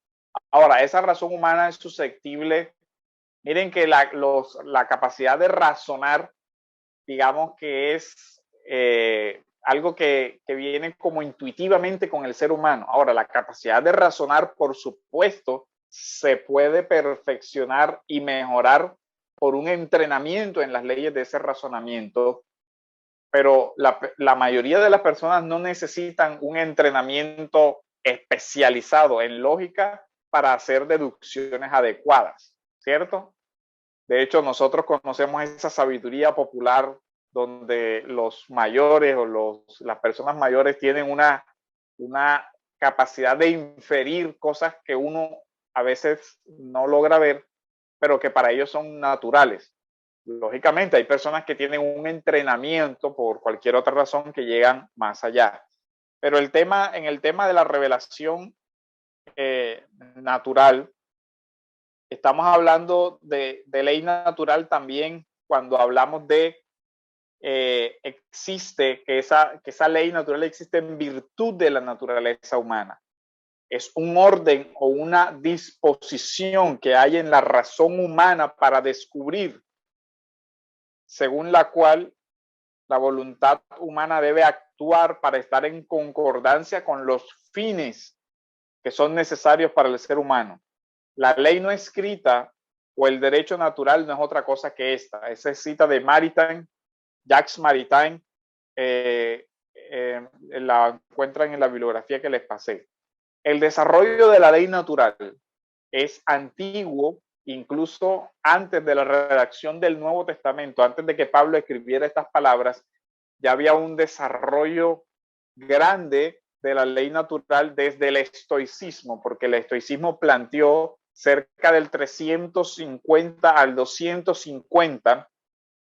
Speaker 1: Ahora, esa razón humana es susceptible. Miren que la capacidad de razonar, digamos que es algo que viene como intuitivamente con el ser humano. Ahora, la capacidad de razonar, por supuesto, se puede perfeccionar y mejorar por un entrenamiento en las leyes de ese razonamiento, pero la mayoría de las personas no necesitan un entrenamiento especializado en lógica para hacer deducciones adecuadas, ¿cierto? De hecho, nosotros conocemos esa sabiduría popular donde los mayores o las personas mayores tienen una capacidad de inferir cosas que uno a veces no logra ver, pero que para ellos son naturales. Lógicamente, hay personas que tienen un entrenamiento por cualquier otra razón que llegan más allá. Pero en el tema de la revelación natural, estamos hablando de ley natural también cuando hablamos de existe, que esa ley natural existe en virtud de la naturaleza humana. Es un orden o una disposición que hay en la razón humana para descubrir, según la cual la voluntad humana debe actuar para estar en concordancia con los fines que son necesarios para el ser humano. La ley no escrita o el derecho natural no es otra cosa que esta. Esa es cita de Maritain, Jacques Maritain, la encuentran en la bibliografía que les pasé. El desarrollo de la ley natural es antiguo, incluso antes de la redacción del Nuevo Testamento, antes de que Pablo escribiera estas palabras, ya había un desarrollo grande de la ley natural desde el estoicismo, porque el estoicismo planteó cerca del 350 al 250,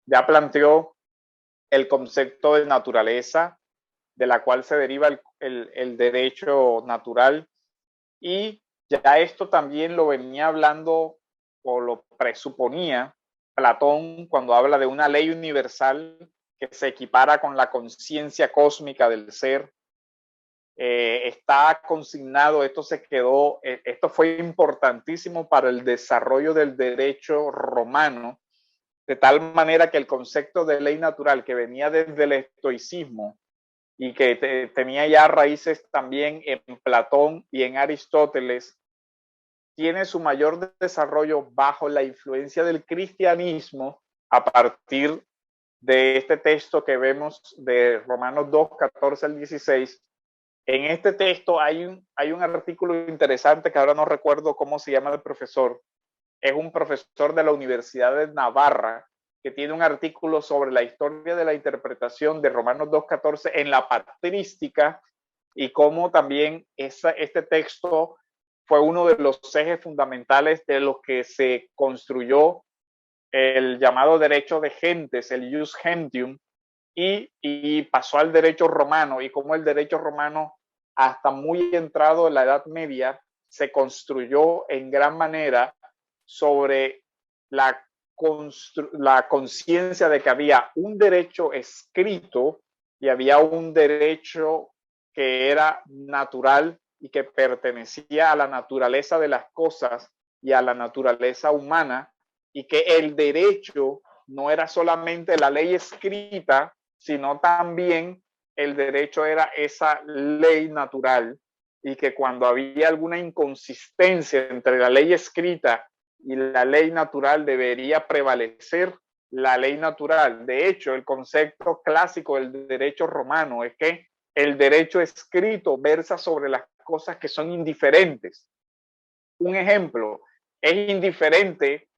Speaker 1: ya planteó el concepto de naturaleza, de la cual se deriva el derecho natural, y ya esto también lo venía hablando o lo presuponía Platón cuando habla de una ley universal que se equipara con la conciencia cósmica del ser. Está consignado, esto fue importantísimo para el desarrollo del derecho romano, de tal manera que el concepto de ley natural que venía desde el estoicismo y que tenía ya raíces también en Platón y en Aristóteles, tiene su mayor desarrollo bajo la influencia del cristianismo a partir de este texto que vemos de Romanos 2, 14 al 16. En este texto hay un artículo interesante que ahora no recuerdo cómo se llama el profesor. Es un profesor de la Universidad de Navarra que tiene un artículo sobre la historia de la interpretación de Romanos 2.14 en la patrística y cómo también este texto fue uno de los ejes fundamentales de los que se construyó el llamado derecho de gentes, el jus gentium, y pasó al derecho romano, y cómo el derecho romano hasta muy entrado en la Edad Media se construyó en gran manera sobre la conciencia de que había un derecho escrito y había un derecho que era natural y que pertenecía a la naturaleza de las cosas y a la naturaleza humana, y que el derecho no era solamente la ley escrita, sino también el derecho era esa ley natural, y que cuando había alguna inconsistencia entre la ley escrita y la ley natural debería prevalecer la ley natural. De hecho, el concepto clásico del derecho romano es que el derecho escrito versa sobre las cosas que son indiferentes. Un ejemplo, es indiferente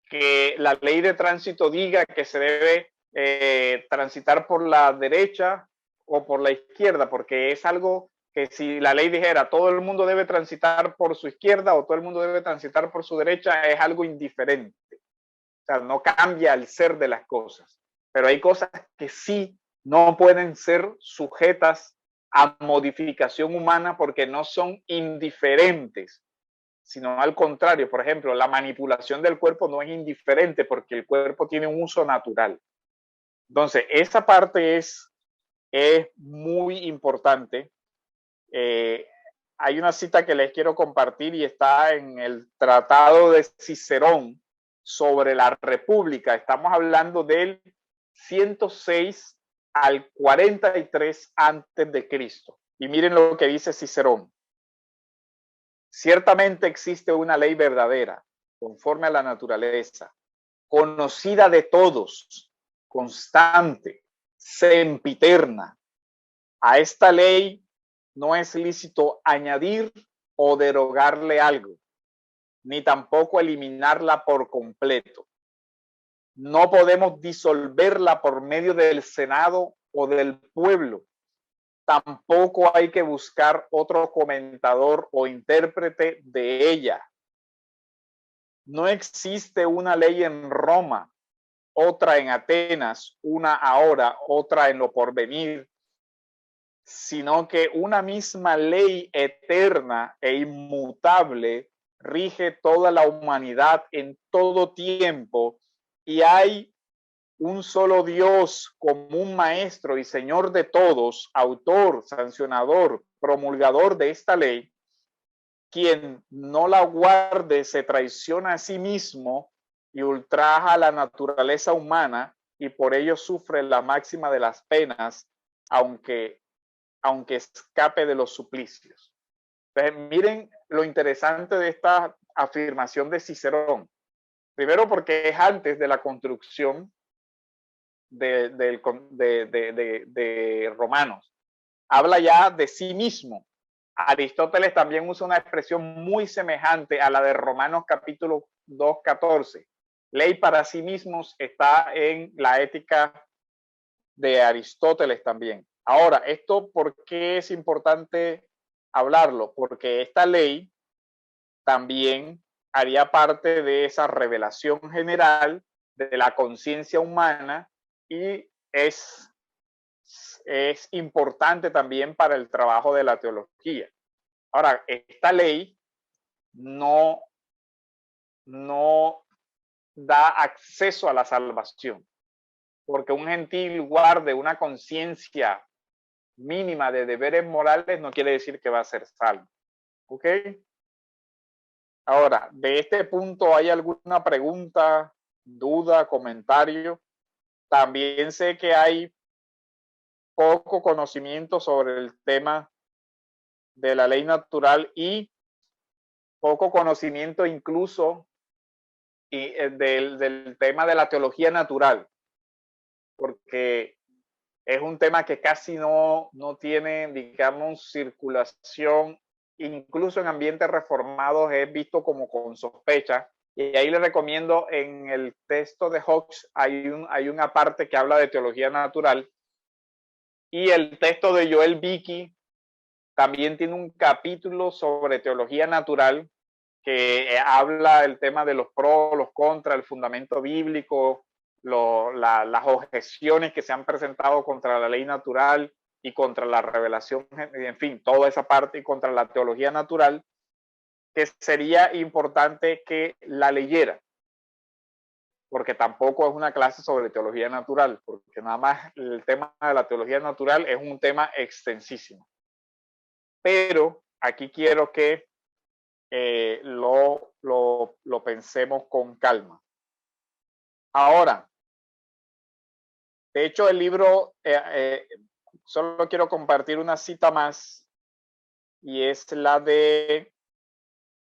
Speaker 1: que la ley de tránsito diga que se debe transitar por la derecha o por la izquierda, porque es algo que si la ley dijera todo el mundo debe transitar por su izquierda o todo el mundo debe transitar por su derecha, es algo indiferente. O sea, no cambia el ser de las cosas. Pero hay cosas que sí no pueden ser sujetas a modificación humana porque no son indiferentes, sino al contrario. Por ejemplo, la manipulación del cuerpo no es indiferente porque el cuerpo tiene un uso natural. Entonces, esa parte es muy importante. Hay una cita que les quiero compartir y está en el Tratado de Cicerón sobre la República. Estamos hablando del 106 al 43 antes de Cristo. Y miren lo que dice Cicerón. Ciertamente existe una ley verdadera, conforme a la naturaleza, conocida de todos, constante, sempiterna. A esta ley no es lícito añadir o derogarle algo, ni tampoco eliminarla por completo. No podemos disolverla por medio del Senado o del pueblo. Tampoco hay que buscar otro comentador o intérprete de ella. No existe una ley en Roma, otra en Atenas, una ahora, otra en lo porvenir, sino que una misma ley eterna e inmutable rige toda la humanidad en todo tiempo, y hay un solo Dios como un maestro y señor de todos, autor, sancionador, promulgador de esta ley. Quien no la guarde se traiciona a sí mismo y ultraja la naturaleza humana, y por ello sufre la máxima de las penas, aunque escape de los suplicios. Entonces, miren lo interesante de esta afirmación de Cicerón. Primero, porque es antes de la construcción de Romanos. Habla ya de sí mismo. Aristóteles también usa una expresión muy semejante a la de Romanos capítulo 2:14. Ley para sí mismos está en la Ética de Aristóteles también. Ahora, ¿esto por qué es importante hablarlo? Porque esta ley también haría parte de esa revelación general de la conciencia humana y es importante también para el trabajo de la teología. Ahora, esta ley no da acceso a la salvación, porque un gentil guarde una conciencia mínima de deberes morales no quiere decir que va a ser salvo. ¿Ok? Ahora, de este punto, ¿hay alguna pregunta, duda, comentario? También sé que hay poco conocimiento sobre el tema de la ley natural y poco conocimiento incluso del tema de la teología natural, porque es un tema que casi no tiene, digamos, circulación, incluso en ambientes reformados es visto como con sospecha. Y ahí le recomiendo, en el texto de Hawkes hay una parte que habla de teología natural, y el texto de Joel Beeke también tiene un capítulo sobre teología natural que habla del tema de los pros, los contras, el fundamento bíblico, las objeciones que se han presentado contra la ley natural y contra la revelación, en fin, toda esa parte, y contra la teología natural, que sería importante que la leyera, porque tampoco es una clase sobre teología natural, porque nada más el tema de la teología natural es un tema extensísimo. Pero aquí quiero que lo pensemos con calma. Ahora, de hecho, el libro, solo quiero compartir una cita más, y es la de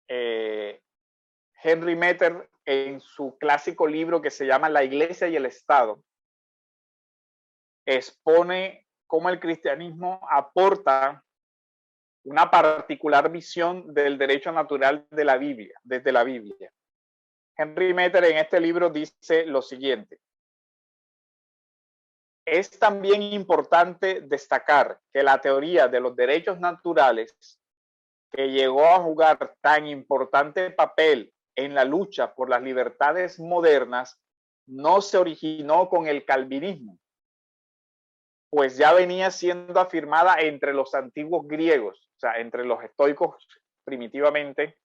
Speaker 1: Henry Metter en su clásico libro que se llama La Iglesia y el Estado. Expone cómo el cristianismo aporta una particular visión del derecho natural de la Biblia, desde la Biblia. Henry Metter en este libro dice lo siguiente: es también importante destacar que la teoría de los derechos naturales, que llegó a jugar tan importante papel en la lucha por las libertades modernas, no se originó con el calvinismo, pues ya venía siendo afirmada entre los antiguos griegos, o sea, entre los estoicos primitivamente,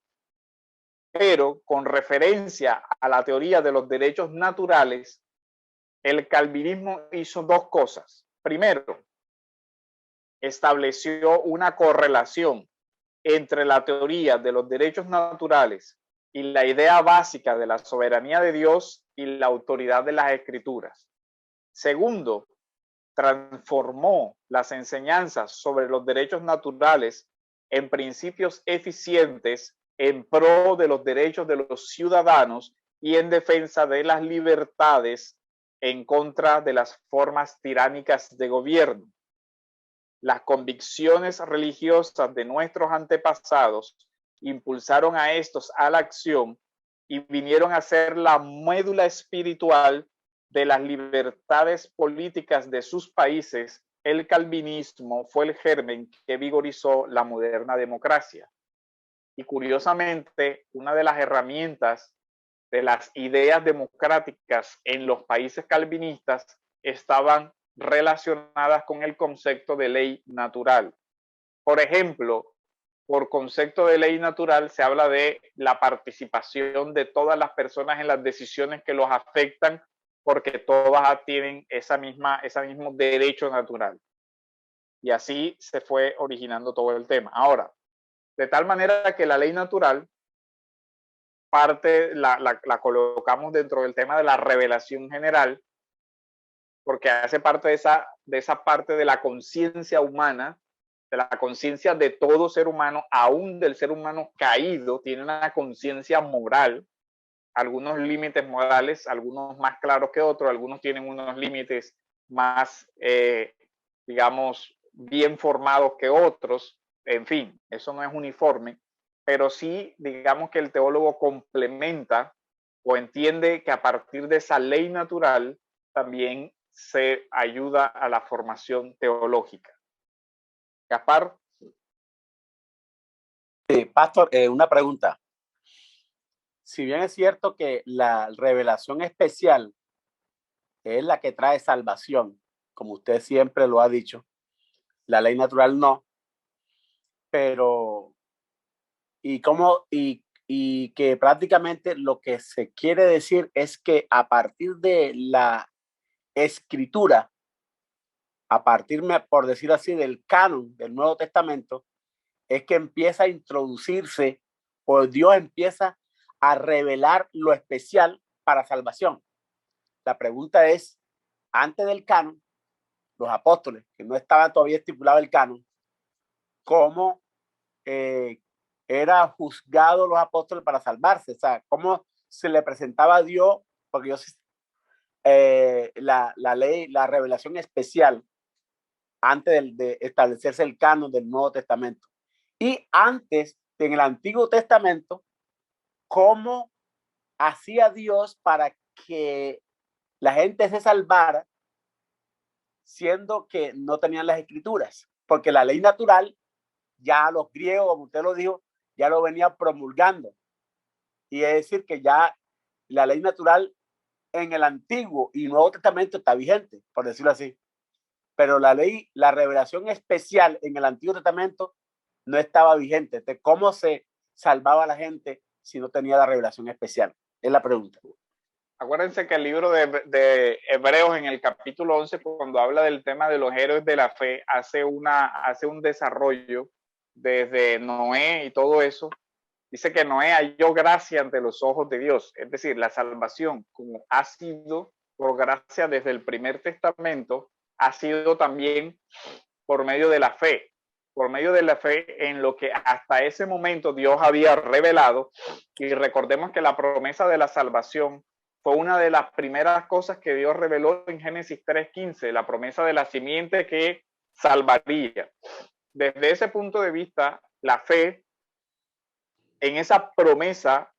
Speaker 1: pero con referencia a la teoría de los derechos naturales, el calvinismo hizo dos cosas. Primero, estableció una correlación entre la teoría de los derechos naturales y la idea básica de la soberanía de Dios y la autoridad de las Escrituras. Segundo, transformó las enseñanzas sobre los derechos naturales en principios eficientes en pro de los derechos de los ciudadanos y en defensa de las libertades en contra de las formas tiránicas de gobierno. Las convicciones religiosas de nuestros antepasados impulsaron a estos a la acción y vinieron a ser la médula espiritual de las libertades políticas de sus países. El calvinismo fue el germen que vigorizó la moderna democracia. Y curiosamente, una de las herramientas de las ideas democráticas en los países calvinistas estaban relacionadas con el concepto de ley natural. Por ejemplo, por concepto de ley natural se habla de la participación de todas las personas en las decisiones que los afectan, porque todas tienen ese mismo derecho natural. Y así se fue originando todo el tema. Ahora, de tal manera que la ley natural la colocamos dentro del tema de la revelación general, porque hace parte de esa parte de la conciencia humana, de la conciencia de todo ser humano, aún del ser humano caído, tiene una conciencia moral, algunos límites morales, algunos más claros que otros, algunos tienen unos límites más, digamos, bien formados que otros, en fin, eso no es uniforme, pero sí, digamos que el teólogo complementa o entiende que a partir de esa ley natural también se ayuda a la formación teológica. Gaspar.
Speaker 3: Pastor, una pregunta. Si bien es cierto que la revelación especial es la que trae salvación, como usted siempre lo ha dicho, la ley natural no, pero y que prácticamente lo que se quiere decir es que a partir de la escritura, a partir, por decir así, del canon del Nuevo Testamento, es que empieza a introducirse, o Dios empieza a revelar lo especial para salvación. La pregunta es, antes del canon, los apóstoles, que no estaba todavía estipulado el canon, ¿cómo era juzgado los apóstoles para salvarse? O sea, ¿cómo se le presentaba a Dios? Porque la ley, la revelación especial, antes de establecerse el canon del Nuevo Testamento. Y antes, en el Antiguo Testamento, ¿cómo hacía Dios para que la gente se salvara, siendo que no tenían las escrituras? Porque la ley natural, ya los griegos, como usted lo dijo, ya lo venía promulgando. Y es decir, que ya la ley natural en el Antiguo y Nuevo Testamento está vigente, por decirlo así. Pero la ley, la revelación especial en el Antiguo Testamento no estaba vigente. Entonces, ¿cómo se salvaba a la gente si no tenía la revelación especial? Es la pregunta.
Speaker 1: Acuérdense que el libro de Hebreos en el capítulo 11, cuando habla del tema de los héroes de la fe, hace un desarrollo desde Noé y todo eso. Dice que Noé halló gracia ante los ojos de Dios. Es decir, la salvación, como ha sido por gracia desde el primer testamento, ha sido también por medio de la fe. Por medio de la fe en lo que hasta ese momento Dios había revelado. Y recordemos que la promesa de la salvación fue una de las primeras cosas que Dios reveló en Génesis 3:15, la promesa de la simiente que salvaría. Desde ese punto de vista, la fe en esa promesa,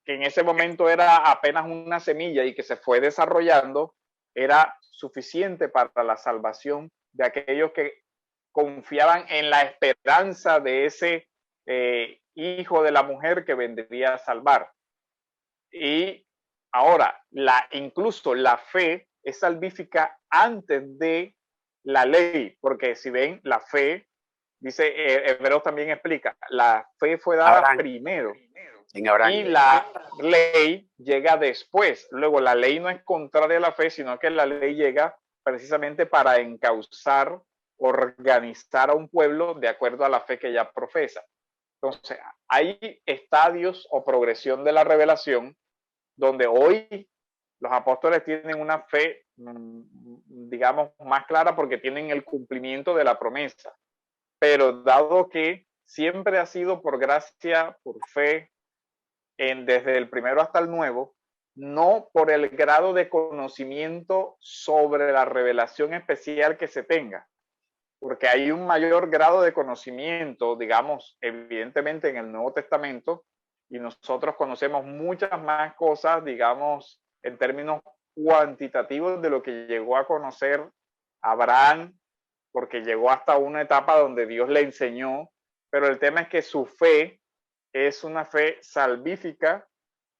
Speaker 1: que en ese momento era apenas una semilla y que se fue desarrollando, era suficiente para la salvación de aquellos que confiaban en la esperanza de ese hijo de la mujer que vendría a salvar. Y ahora, incluso la fe es salvífica antes de la ley, porque si ven, la fe, dice Hebreos también explica, la fe fue dada primero. O
Speaker 3: En Abraham.
Speaker 1: Y la ley llega después. Luego, la ley no es contraria a la fe, sino que la ley llega precisamente para encauzar, organizar a un pueblo de acuerdo a la fe que ella profesa. Entonces, hay estadios o progresión de la revelación donde hoy los apóstoles tienen una fe, digamos, más clara porque tienen el cumplimiento de la promesa. Pero dado que siempre ha sido por gracia, por fe, desde el primero hasta el nuevo, no por el grado de conocimiento sobre la revelación especial que se tenga, porque hay un mayor grado de conocimiento, digamos, evidentemente en el Nuevo Testamento, y nosotros conocemos muchas más cosas, digamos, en términos cuantitativos de lo que llegó a conocer Abraham, porque llegó hasta una etapa donde Dios le enseñó, pero el tema es que su fe es una fe salvífica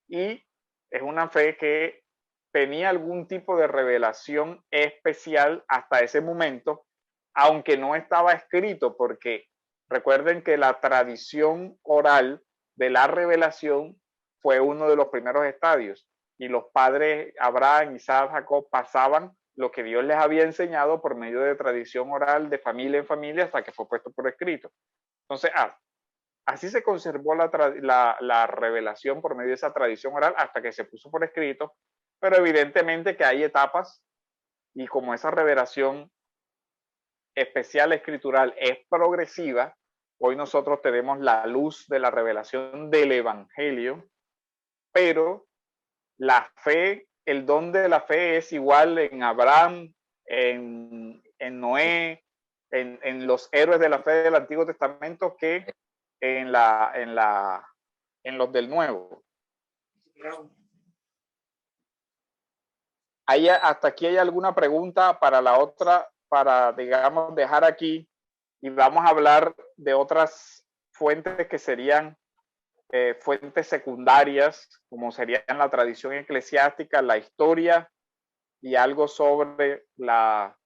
Speaker 1: y es una fe que tenía algún tipo de revelación especial hasta ese momento, aunque no estaba escrito, porque recuerden que la tradición oral de la revelación fue uno de los primeros estadios y los padres Abraham, Isaac, Jacob pasaban lo que Dios les había enseñado por medio de tradición oral de familia en familia hasta que fue puesto por escrito. Entonces, así se conservó la revelación por medio de esa tradición oral hasta que se puso por escrito, pero evidentemente que hay etapas y como esa revelación especial escritural es progresiva, hoy nosotros tenemos la luz de la revelación del Evangelio, pero la fe, el don de la fe es igual en Abraham, en Noé, en los héroes de la fe del Antiguo Testamento que en los del Nuevo. Hasta aquí hay alguna pregunta para la otra, para, digamos, dejar aquí y vamos a hablar de otras fuentes que serían fuentes secundarias, como serían la tradición eclesiástica, la historia y algo sobre la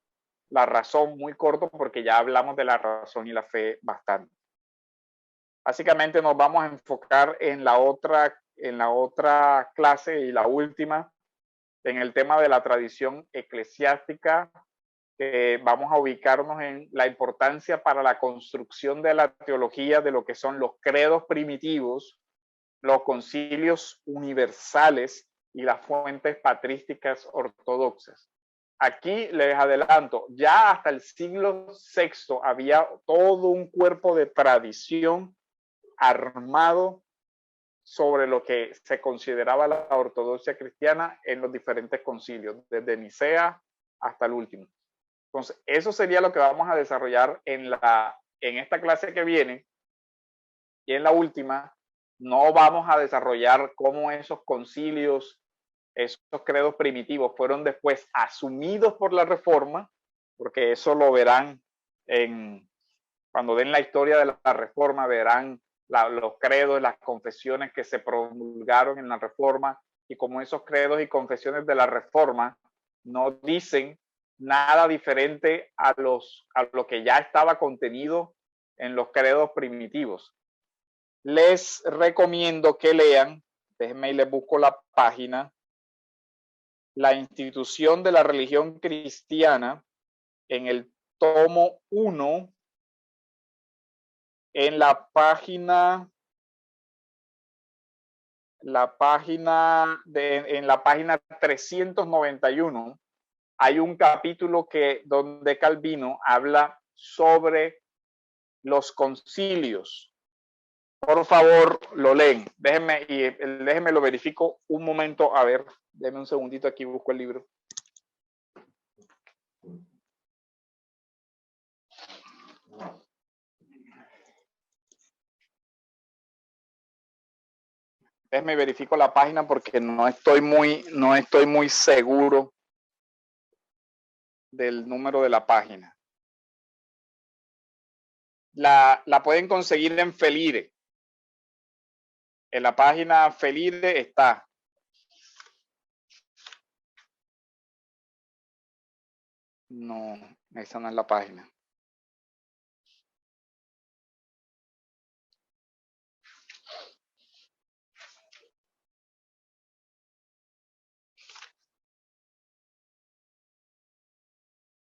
Speaker 1: razón, muy corto porque ya hablamos de la razón y la fe bastante. Básicamente nos vamos a enfocar en la otra clase y la última, en el tema de la tradición eclesiástica. Vamos a ubicarnos en la importancia para la construcción de la teología de lo que son los credos primitivos, los concilios universales y las fuentes patrísticas ortodoxas. Aquí les adelanto, ya hasta el siglo VI había todo un cuerpo de tradición armado sobre lo que se consideraba la ortodoxia cristiana en los diferentes concilios, desde Nicea hasta el último. Entonces, eso sería lo que vamos a desarrollar en esta clase que viene. Y en la última, no vamos a desarrollar cómo esos concilios, esos credos primitivos fueron después asumidos por la Reforma, porque eso lo verán cuando den la historia de la Reforma, verán los credos, las confesiones que se promulgaron en la Reforma y como esos credos y confesiones de la Reforma no dicen nada diferente a lo que ya estaba contenido en los credos primitivos. Les recomiendo que lean, déjenme y les busco la página, La institución de la religión cristiana en el tomo 1, en la página 391 hay un capítulo donde Calvino habla sobre los concilios. Por favor, lo leen. Déjenme lo verifico un momento. A ver, denme un segundito aquí, busco el libro. Déjenme verifico la página porque no estoy muy seguro del número de la página. La pueden conseguir en Felire. En la página Felire está. No, esa no es la página.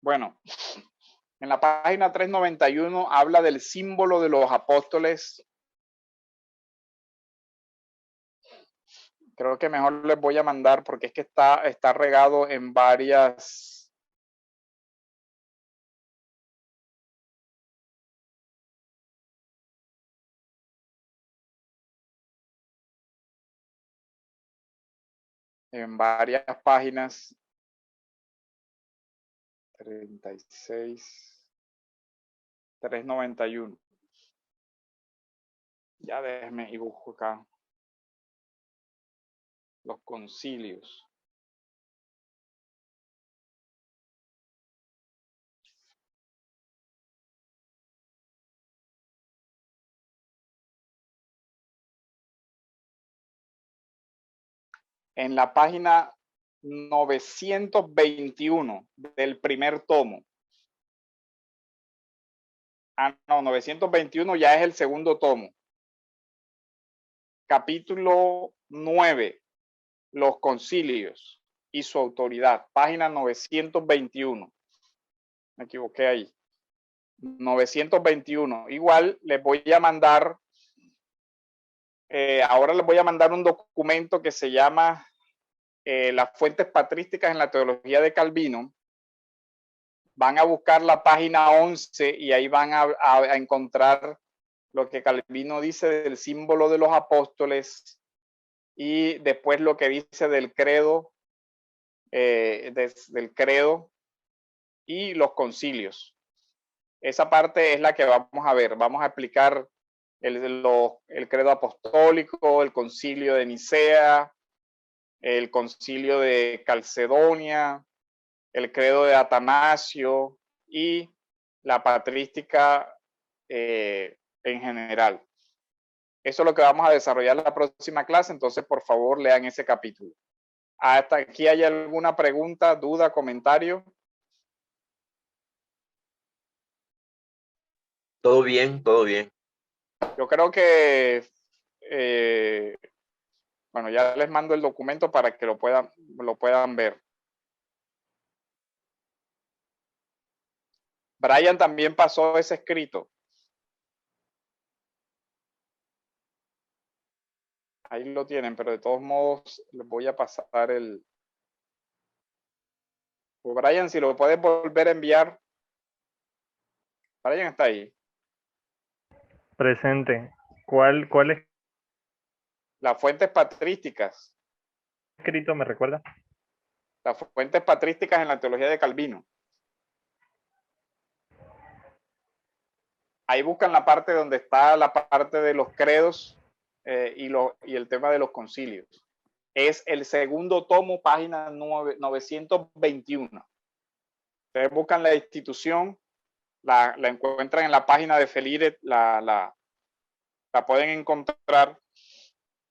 Speaker 1: Bueno, en la página 391 habla del símbolo de los apóstoles. Creo que mejor les voy a mandar porque es que está regado en varias. En varias páginas. 36. 391. Ya déjeme y busco acá. Los concilios. En la página 921 del primer tomo. Ah, no, 921 ya es el segundo tomo. Capítulo 9, los concilios y su autoridad. Página 921. Me equivoqué ahí. 921. Igual les voy a mandar, ahora les voy a mandar un documento que se llama Las fuentes patrísticas en la teología de Calvino. Van a buscar la página 11 y ahí van a encontrar lo que Calvino dice del símbolo de los apóstoles y después lo que dice del credo, del credo y los concilios. Esa parte es la que vamos a ver. Vamos a explicar el credo apostólico, el concilio de Nicea, el concilio de Calcedonia, el credo de Atanasio y la patrística en general. Eso es lo que vamos a desarrollar en la próxima clase, entonces por favor lean ese capítulo. ¿Hasta aquí hay alguna pregunta, duda, comentario?
Speaker 5: Todo bien, todo bien.
Speaker 1: Yo creo que, bueno, ya les mando el documento para que lo puedan ver. Brian también pasó ese escrito. Ahí lo tienen, pero de todos modos les voy a pasar el... Pues Brian, si lo puedes volver a enviar. Brian está ahí.
Speaker 7: Presente. ¿Cuál
Speaker 1: Las fuentes patrísticas.
Speaker 7: escrito me recuerda?
Speaker 1: Las fuentes patrísticas en la teología de Calvino. Ahí buscan la parte donde está la parte de los credos y el tema de los concilios. Es el segundo tomo, página 921. Ustedes buscan la institución, la encuentran en la página de Felire, la pueden encontrar.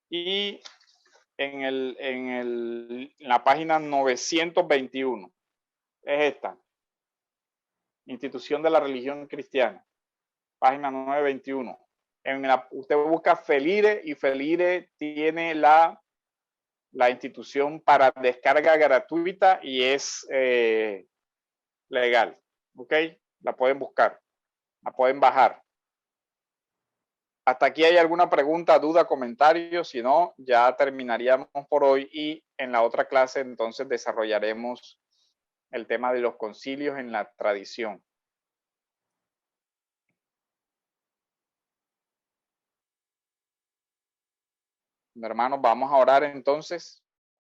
Speaker 1: Y en la página 921 es esta. Institución de la religión cristiana. Página 921. Usted busca Felire y Felire tiene la institución para descarga gratuita y es legal. ¿Ok? La pueden buscar, la pueden bajar. ¿Hasta aquí hay alguna pregunta, duda, comentario? Si no, ya terminaríamos por hoy y en la otra clase entonces desarrollaremos el tema de los concilios en la tradición. Hermanos, vamos a orar entonces.